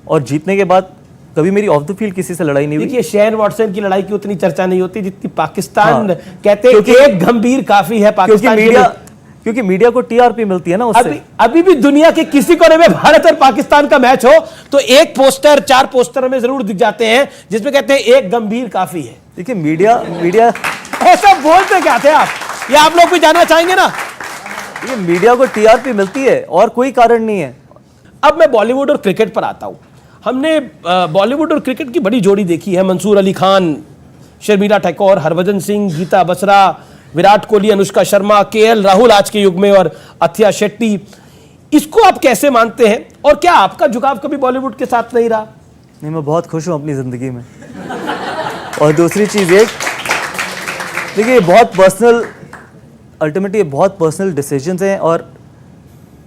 और जीतने के बाद कभी मेरी ऑफ द फील्ड किसी से लड़ाई नहीं हुई। देखिए, शेन वॉटसन की लड़ाई की उतनी चर्चा नहीं होती जितनी पाकिस्तान कहते हैं कि एक गंभीर काफी है पाकिस्तान, क्योंकि मीडिया को टीआरपी मिलती है ना उससे। अभी भी दुनिया के किसी कोने में भारत और पाकिस्तान का मैच हो तो एक पोस्टर 4 पोस्टर में जरूर दिख जाते हैं जिसमें कहते हैं एक गंभीर काफी है। देखिए, मीडिया ऐसा बोलते क्या थे आप? ये आप लोग भी जानना चाहेंगे ना? ये मीडिया को टीआरपी मिलती है और कोई कारण नहीं है। अब मैं बॉलीवुड और क्रिकेट पर आता हूं। हमने बॉलीवुड और क्रिकेट की बड़ी जोड़ी देखी है, मंसूर अली खान, शर्मिला टैगोर, हरभजन सिंह, गीता बसरा, विराट कोहली, अनुष्का शर्मा, केएल राहुल आज के युग में और अथिया शेट्टी। इसको आप कैसे मानते हैं और क्या आपका झुकाव कभी बॉलीवुड के साथ नहीं रहा? नहीं, मैं बहुत खुश हूं अपनी जिंदगी में। और दूसरी चीज एक, देखिए, बहुत पर्सनल, अल्टीमेटली बहुत पर्सनल डिसीजंस हैं। और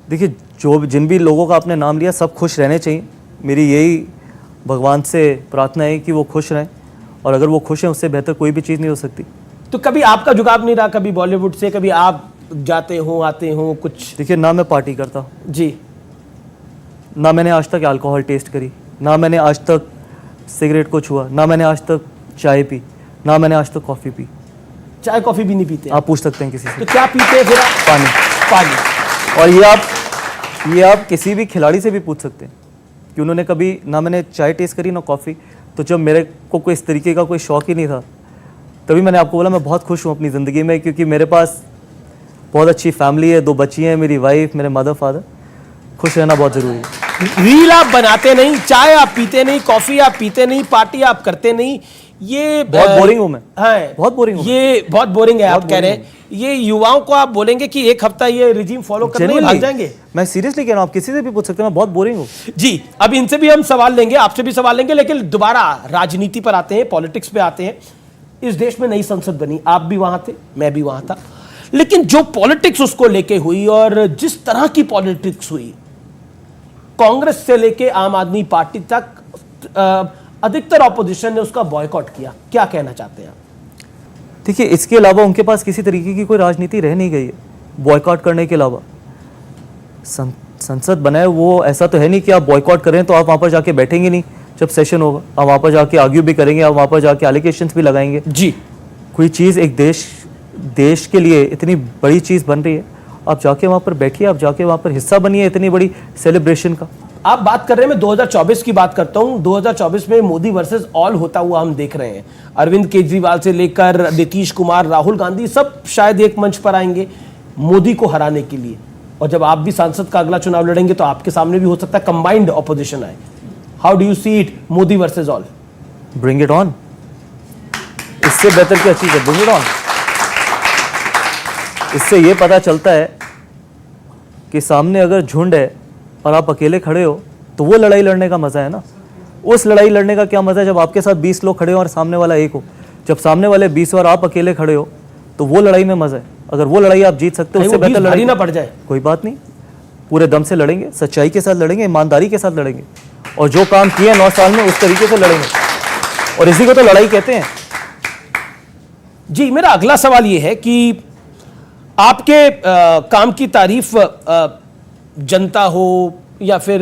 देखिए, जिन भी लोगों का आपने नाम लिया सब खुश रहने चाहिए। मेरी यही भगवान से प्रार्थना है कि वो खुश रहें, और अगर वो खुश हैं उससे बेहतर कोई भी चीज़ नहीं हो सकती। तो कभी आपका झुकाव नहीं रहा कभी बॉलीवुड से? कभी आप जाते हो आते हो कुछ? देखिए, ना मैं पार्टी करता हूँ जी, ना मैंने आज तक अल्कोहल टेस्ट करी, ना मैंने आज तक सिगरेट को छुआ, ना मैंने आज तक चाय पी, ना मैंने आज तक कॉफ़ी पी। चाय कॉफी भी नहीं पीते? आप पूछ सकते हैं किसी से। तो क्या पीते हैं फिर? पानी। और ये आप किसी भी खिलाड़ी से भी पूछ सकते हैं कि उन्होंने कभी, ना मैंने चाय टेस्ट करी ना कॉफ़ी। तो जब मेरे को कोई इस तरीके का कोई शौक ही नहीं था, तभी मैंने आपको बोला मैं बहुत खुश हूँ अपनी ज़िंदगी में, क्योंकि मेरे पास बहुत अच्छी फैमिली है, 2 बच्ची हैं, मेरी वाइफ, मेरे मदर फादर। खुश रहना बहुत ज़रूरी है। रील आप बनाते नहीं, चाय आप पीते नहीं, कॉफी आप पीते नहीं, पार्टी आप करते नहीं, ये बहुत बोरिंग हूँ मैं। हाँ, बहुत बोरिंग हूँ। ये बहुत बोरिंग है आप कह रहे हैं। ये युवाओं को आप बोलेंगे कि एक हफ्ता ये रिजीम फॉलो करने में लग जाएंगे? मैं सीरियसली कह रहा हूँ, आप किसी से भी पूछ सकते हैं, मैं बहुत बोरिंग हूँ। जी, अब इनसे भी हम सवाल लेंगे, आपसे भी सवाल लेंगे, लेकिन दोबारा राजनीति पर आते हैं, पॉलिटिक्स पे आते हैं। इस देश में नई संसद बनी, आप भी वहां थे, मैं भी वहां था, लेकिन जो पॉलिटिक्स उसको लेके हुई और जिस तरह की पॉलिटिक्स हुई, कांग्रेस से लेके आम आदमी पार्टी तक अधिकतर ऑपोजिशन ने उसका बॉयकॉट किया। क्या कहना चाहते हैं आप? देखिए, इसके अलावा उनके पास किसी तरीके की कोई राजनीति रह नहीं गई है बॉयकॉट करने के अलावा। संसद बनाए, वो ऐसा तो है नहीं कि आप बॉयकॉट करें तो आप वहाँ पर जाके बैठेंगे नहीं जब सेशन होगा, आप वहाँ पर जाके आर्ग्यू भी करेंगे, आप वहाँ पर जाके एलिगेशंस भी लगाएंगे। जी, कोई चीज़ एक देश के लिए इतनी बड़ी चीज़ बन रही है, आप जाके वहाँ पर बैठिए, आप जाके वहाँ पर हिस्सा बनिए इतनी बड़ी सेलिब्रेशन का। आप बात कर रहे हैं, मैं 2024 की बात करता हूं। 2024 में मोदी वर्सेस ऑल होता हुआ हम देख रहे हैं। अरविंद केजरीवाल से लेकर नीतीश कुमार, राहुल गांधी, सब शायद एक मंच पर आएंगे मोदी को हराने के लिए। और जब आप भी सांसद का अगला चुनाव लड़ेंगे तो आपके सामने भी हो सकता है कंबाइंड ऑपोजिशन आए। How do you see it, Modi versus all? Bring it on. इससे बेहतर क्या चीज़ है? Bring it on. इससे ये पता चलता है कि सामने अगर झुंड है और आप अकेले खड़े हो तो वो लड़ाई लड़ने का मज़ा है ना। उस लड़ाई लड़ने का क्या मज़ा है जब आपके साथ 20 लोग खड़े हो और सामने वाला एक हो। जब सामने वाले 20 और आप अकेले खड़े हो तो वो लड़ाई में मज़ा है। अगर वो लड़ाई आप जीत सकते हो, उससे बेहतर लड़ाई ना पड़ जाए। कोई बात नहीं, पूरे दम से लड़ेंगे, सच्चाई के साथ लड़ेंगे, ईमानदारी के साथ लड़ेंगे, और जो काम किए 9 साल में उस तरीके से लड़ेंगे। और इसी को तो लड़ाई कहते हैं। जी, मेरा अगला सवाल यह है कि आपके काम की तारीफ जनता हो या फिर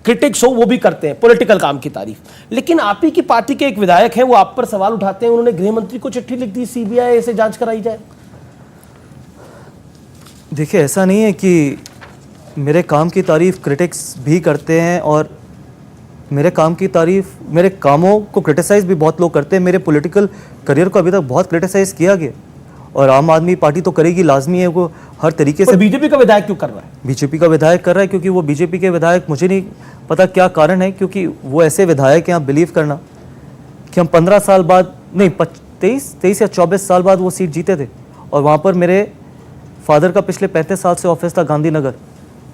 क्रिटिक्स हो, वो भी करते हैं पॉलिटिकल काम की तारीफ, लेकिन आप ही की पार्टी के एक विधायक हैं, वो आप पर सवाल उठाते हैं। उन्होंने गृह मंत्री को चिट्ठी लिख दी, सीबीआई से जांच कराई जाए। देखिए, ऐसा नहीं है कि मेरे काम की तारीफ क्रिटिक्स भी करते हैं और मेरे काम की तारीफ, मेरे कामों को क्रिटिसाइज़ भी बहुत लोग करते हैं। मेरे पॉलिटिकल करियर को अभी तक बहुत क्रिटिसाइज़ किया गया और आम आदमी पार्टी तो करेगी, लाजमी है, वो हर तरीके से। बीजेपी का विधायक क्यों कर रहा है? बीजेपी का विधायक कर रहा है क्योंकि वो बीजेपी के विधायक, मुझे नहीं पता क्या कारण है, क्योंकि वो ऐसे विधायक हैं, आप बिलीव करना कि हम 15 साल बाद नहीं 23 या 24 साल बाद वो सीट जीते थे और वहाँ पर मेरे फादर का पिछले 35 साल से ऑफिस था गांधीनगर।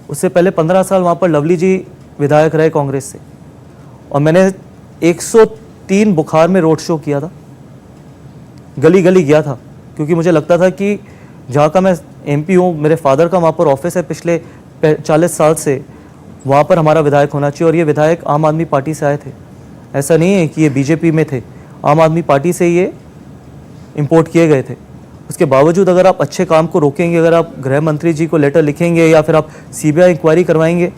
उससे पहले 15 साल वहाँ पर लवली जी विधायक रहे कांग्रेस से और मैंने 103 बुखार में रोड शो किया था, गली गली गया था, क्योंकि मुझे लगता था कि जहाँ का मैं एमपी हूँ, मेरे फादर का वहाँ पर ऑफिस है पिछले 40 साल से, वहाँ पर हमारा विधायक होना चाहिए। और ये विधायक आम आदमी पार्टी से आए थे, ऐसा नहीं है कि ये बीजेपी में थे, आम आदमी पार्टी से ये इंपोर्ट किए गए थे। उसके बावजूद अगर आप अच्छे काम को रोकेंगे, अगर आप गृह मंत्री जी को लेटर लिखेंगे या फिर आप सीबीआई इंक्वायरी करवाएंगे,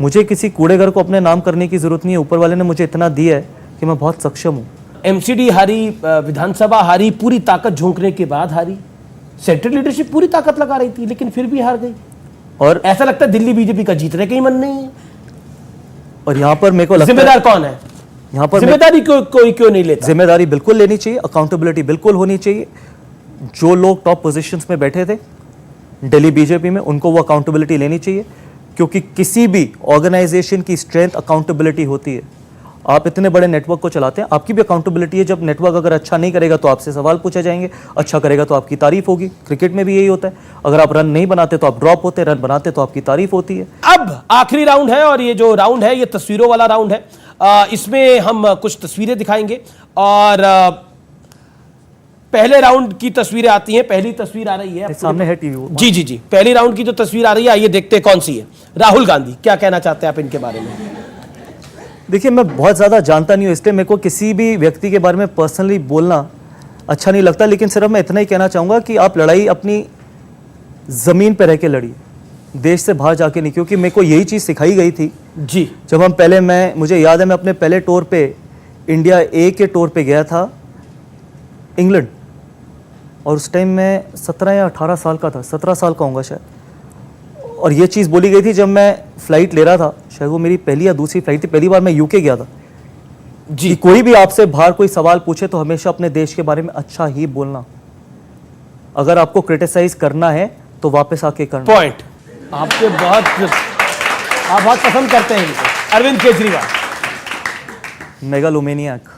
मुझे किसी कूड़ेघर को अपने नाम करने की ज़रूरत नहीं है। ऊपर वाले ने मुझे इतना दिया है कि मैं बहुत सक्षम हूँ। एमसीडी हारी, विधानसभा हारी, पूरी ताकत झोंकने के बाद हारी। सेंट्रल लीडरशिप पूरी ताकत लगा रही थी लेकिन फिर भी हार गई। और ऐसा लगता है दिल्ली बीजेपी का जीतने का ही मन नहीं है। और यहाँ पर मेरे को लगता है जिम्मेदार कौन है? यहाँ पर जिम्मेदारी कोई क्यों नहीं लेता? जिम्मेदारी बिल्कुल लेनी चाहिए, अकाउंटेबिलिटी बिल्कुल होनी चाहिए। जो लोग टॉप पोजीशंस में बैठे थे दिल्ली बीजेपी में, उनको वो अकाउंटेबिलिटी लेनी चाहिए, क्योंकि किसी भी ऑर्गेनाइजेशन की स्ट्रेंथ अकाउंटेबिलिटी होती है। आप इतने बड़े नेटवर्क को चलाते हैं, आपकी भी अकाउंटेबिलिटी है। जब नेटवर्क अगर अच्छा नहीं करेगा तो आपसे सवाल पूछे जाएंगे, अच्छा करेगा तो आपकी तारीफ होगी। क्रिकेट में भी यही होता है, अगर आप रन नहीं बनाते तो आप ड्रॉप होते, रन बनाते तो आपकी तारीफ होती है। अब आखिरी राउंड है और ये जो राउंड है ये तस्वीरों वाला राउंड है। इसमें हम कुछ तस्वीरें दिखाएंगे और पहले राउंड की तस्वीरें आती हैं। पहली तस्वीर आ रही है सामने है टीवी। जी जी जी, पहली राउंड की जो तस्वीर आ रही है, आइए देखते हैं कौन सी है। राहुल गांधी, क्या कहना चाहते हैं आप इनके बारे में? देखिए, मैं बहुत ज़्यादा जानता नहीं हूँ, इसलिए मेरे को किसी भी व्यक्ति के बारे में पर्सनली बोलना अच्छा नहीं लगता, लेकिन सिर्फ मैं इतना ही कहना चाहूँगा कि आप लड़ाई अपनी ज़मीन पर रह के लड़िए, देश से बाहर जाके नहीं। क्योंकि मेरे को यही चीज़ सिखाई गई थी जी। जब हम पहले, मुझे याद है, मैं अपने पहले टूर पे इंडिया ए के टूर पे गया था इंग्लैंड, और उस टाइम मैं 17 या 18 साल का था, 17 साल का होऊंगा शायद। और ये चीज़ बोली गई थी जब मैं फ़्लाइट ले रहा था, शायद वो मेरी पहली या दूसरी फ़्लाइट थी, पहली बार मैं यूके गया था जी। कि कोई भी आपसे बाहर कोई सवाल पूछे तो हमेशा अपने देश के बारे में अच्छा ही बोलना। अगर आपको क्रिटिसाइज करना है तो वापस आके करना। पॉइंट आपके आप बहुत पसंद करते हैं इनको। अरविंद केजरीवाल मेगालोमेनियक,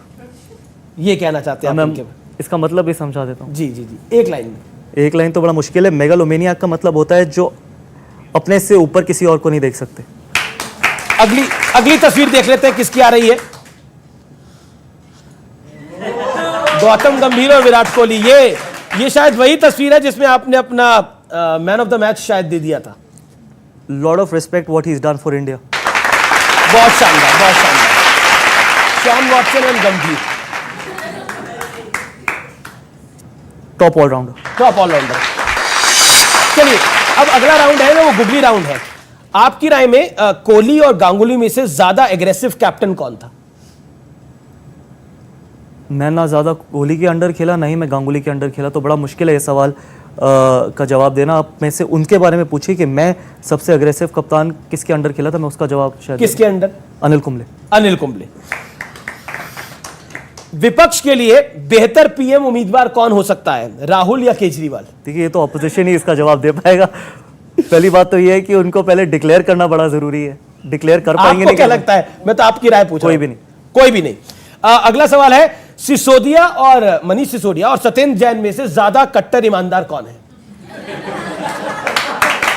ये कहना चाहते हैं आप इनके? इसका मतलब भी समझा देता हूँ। जी जी जी, एक लाइन में। एक लाइन तो बड़ा मुश्किल है। मेगालोमेनियक का मतलब होता है जो अपने से ऊपर किसी और को नहीं देख सकते। अगली तस्वीर देख लेते हैं किसकी आ रही है। गौतम गंभीर और विराट कोहली। ये शायद वही तस्वीर है जिसमें आपने अपना मैन ऑफ द मैच शायद दे दिया था। Lot of respect what he is done for India. बहुत शानदार, बहुत शानदार। Shane Watson and Gambhir, top all-rounder. Top all-rounder. चलिए, अब अगला राउंड है ना, वो गुगली राउंड है। आपकी राय में कोहली और गांगुली में से ज्यादा एग्रेसिव कैप्टन कौन था? मैं ना ज़्यादा कोहली के अंडर खेला, नहीं मैं गांगुली के अंडर खेला, तो बड़ा मुश्किल है ये सवाल का जवाब देना। आप में से उनके बारे में पूछिए कि मैं सबसे अग्रेसिव कप्तान किसके अंडर खेला था, मैं उसका जवाब शायद। किसके अंडर? अनिल कुंबले। अनिल कुंबले। विपक्ष के लिए बेहतर पीएम उम्मीदवार कौन हो सकता है, राहुल या केजरीवाल? देखिए, ये तो ऑपोजिशन ही इसका जवाब दे पाएगा। पहली बात तो ये है कि उनको पहले डिक्लेयर करना बड़ा जरूरी है। डिक्लेयर कर पाएंगे नहीं? क्या लगता है? मैं तो आपकी राय पूछ रहा हूं। कोई भी नहीं। कोई भी नहीं। अगला सवाल है, सिसोदिया और मनीष सिसोदिया और सत्येंद्र जैन में से ज्यादा कट्टर ईमानदार कौन है?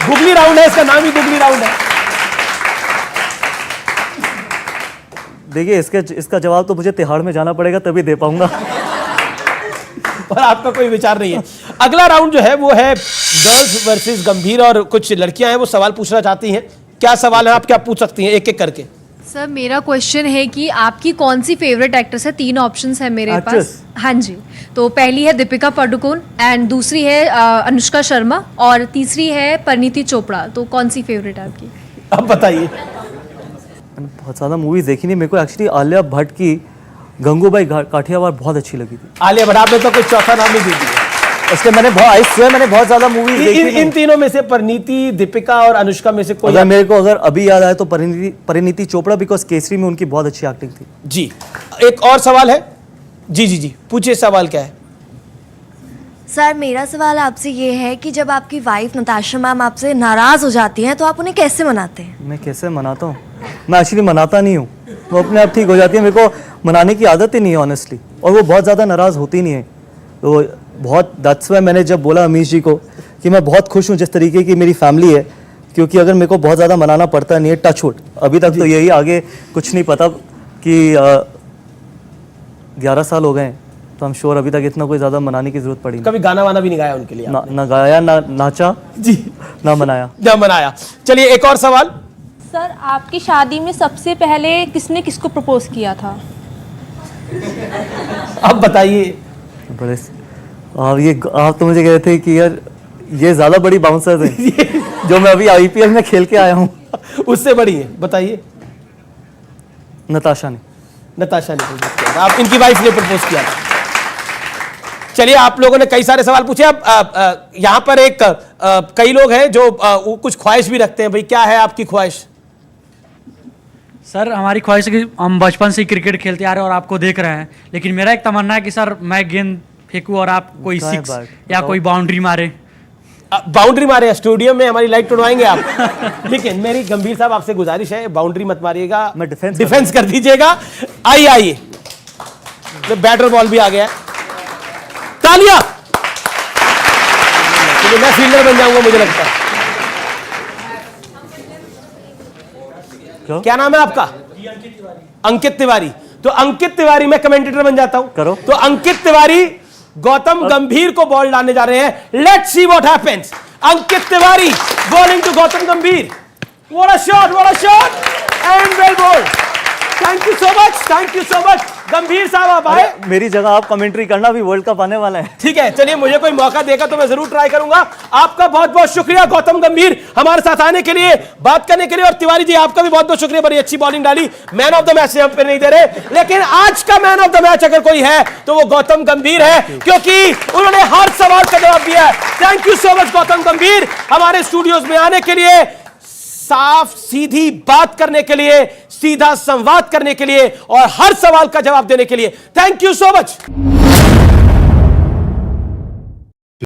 गुगली राउंड है, इसका नाम ही गुगली राउंड है। देखिए, इसका जवाब तो मुझे तिहाड़ में जाना पड़ेगा तभी दे पाऊंगा। और आपका कोई विचार नहीं है। अगला राउंड जो है वो है गर्ल्स वर्सेस गंभीर, और कुछ लड़कियां हैं वो सवाल पूछना चाहती हैं। क्या सवाल है आपके? आप पूछ सकती हैं एक एक करके। सर मेरा क्वेश्चन है कि आपकी कौन सी फेवरेट एक्ट्रेस है? 3 ऑप्शंस है मेरे Actress? पास। हाँ जी, तो पहली है दीपिका पादुकोण एंड दूसरी है अनुष्का शर्मा और तीसरी है परिणीति चोपड़ा। तो कौन सी फेवरेट है आपकी? अब बताइए। मैंने बहुत ज़्यादा मूवीज़ देखी नहीं, मेरे को एक्चुअली आलिया भट्ट की गंगूबाई काठियावाड़ बहुत अच्छी लगी थी। आलिया भट्ट, आपने तो कुछ चौथा नाम नहीं दे दिया। इसलिए मैंने बहुत ज़्यादा मूवीज देखी नहीं। इन तीनों में से परिणीति, दीपिका और अनुष्का में से कोई अगर मेरे को अगर अभी याद आए तो परिणीति चोपड़ा, बिकॉज केसरी में उनकी बहुत अच्छी एक्टिंग थी। जी, एक और सवाल है। जी जी जी, पूछिए, सवाल क्या है? सर मेरा सवाल आपसे ये है कि जब आपकी वाइफ नताशा मैम आपसे नाराज हो जाती हैं तो आप उन्हें कैसे मनाते हैं? मैं कैसे मनाता हूँ? मैं एक्चुअली मनाता नहीं हूँ, वो अपने आप ठीक हो जाती है। मेरे को मनाने की आदत ही नहीं है ऑनेस्टली, और वो बहुत ज़्यादा नाराज़ होती नहीं है। तो बहुत दैट्स वाई मैंने जब बोला अमीश जी को कि मैं बहुत खुश हूँ जिस तरीके की मेरी फैमिली है, क्योंकि अगर मेरे को बहुत ज़्यादा मनाना पड़ता नहीं है, टच वुड अभी तक तो यही, आगे कुछ नहीं पता कि 11 साल हो गए हैं, तो हम श्योर अभी तक इतना कोई ज़्यादा मनाने की जरूरत पड़ी नहीं। कभी गाना वाना भी नहीं गाया उनके लिए? ना गाया, ना नाचा जी, ना मनाया। ना मनाया। चलिए एक और सवाल। सर आपकी शादी में सबसे पहले किसने किसको प्रपोज किया था? अब बताइए। बड़े आप तो मुझे कह रहे थे कि यार ये ज़्यादा बड़ी बाउंसर्स हैं जो मैं अभी आईपीएल में खेल के आया हूँ। उससे बड़ी है, बताइए। नताशा ने प्रपोज किया था, आप इनकी वाइफ ने प्रपोज किया था। चलिए, आप लोगों ने कई सारे सवाल पूछे। अब यहाँ पर एक कई लोग हैं जो कुछ ख्वाहिश भी रखते हैं। भाई, क्या है आपकी ख्वाहिश? सर हमारी ख्वाहिश है कि हम बचपन से क्रिकेट खेलते आ रहे हैं और आपको देख रहे हैं, लेकिन मेरा एक तमन्ना है कि सर मैं गेंद फेंकूं और आप कोई सिक्स या कोई बाउंड्री मारे। बाउंड्री मारे? स्टूडियो में हमारी लाइट तोड़वाएंगे आप? लेकिन मेरी गंभीर साहब आपसे गुजारिश है, बाउंड्री मत मारिएगा, मैं डिफेंस कर दीजिएगा। आइए, बैटर बॉल भी आ गया। तालियां! मैं फील्डर बन जाऊंगा मुझे लगता है। क्या नाम है आपका? अंकित तिवारी। तो अंकित तिवारी, मैं कमेंटेटर बन जाता हूं। करो। तो अंकित तिवारी गौतम गंभीर को बॉल डालने जा रहे हैं। Let's see what happens. Ankit Tiwari bowling to Gautam Gambhir. What a shot and well bowled. Thank you so much Gambhir साहब, आप आए। मेरी जगह आप कमेंट्री करना, भी वर्ल्ड कप आने वाला है। ठीक है, चलिए, मुझे कोई मौका देगा तो मैं जरूर ट्राई करूंगा। आपका बहुत बहुत शुक्रिया गौतम गंभीर हमारे साथ आने के लिए, बात करने के लिए। और तिवारी जी, आपका भी बहुत बहुत शुक्रिया, बड़ी अच्छी बॉलिंग डाली। मैन ऑफ द मैच हम पे नहीं दे रहे, लेकिन आज का मैन ऑफ द मैच अगर कोई है तो वो गौतम गंभीर है, क्योंकि उन्होंने हर सवाल का जवाब दिया है। Thank you so much Gautam गंभीर, हमारे स्टूडियोज में आने के लिए, साफ सीधी बात करने के लिए, सीधा संवाद करने के लिए और हर सवाल का जवाब देने के लिए। Thank you so much.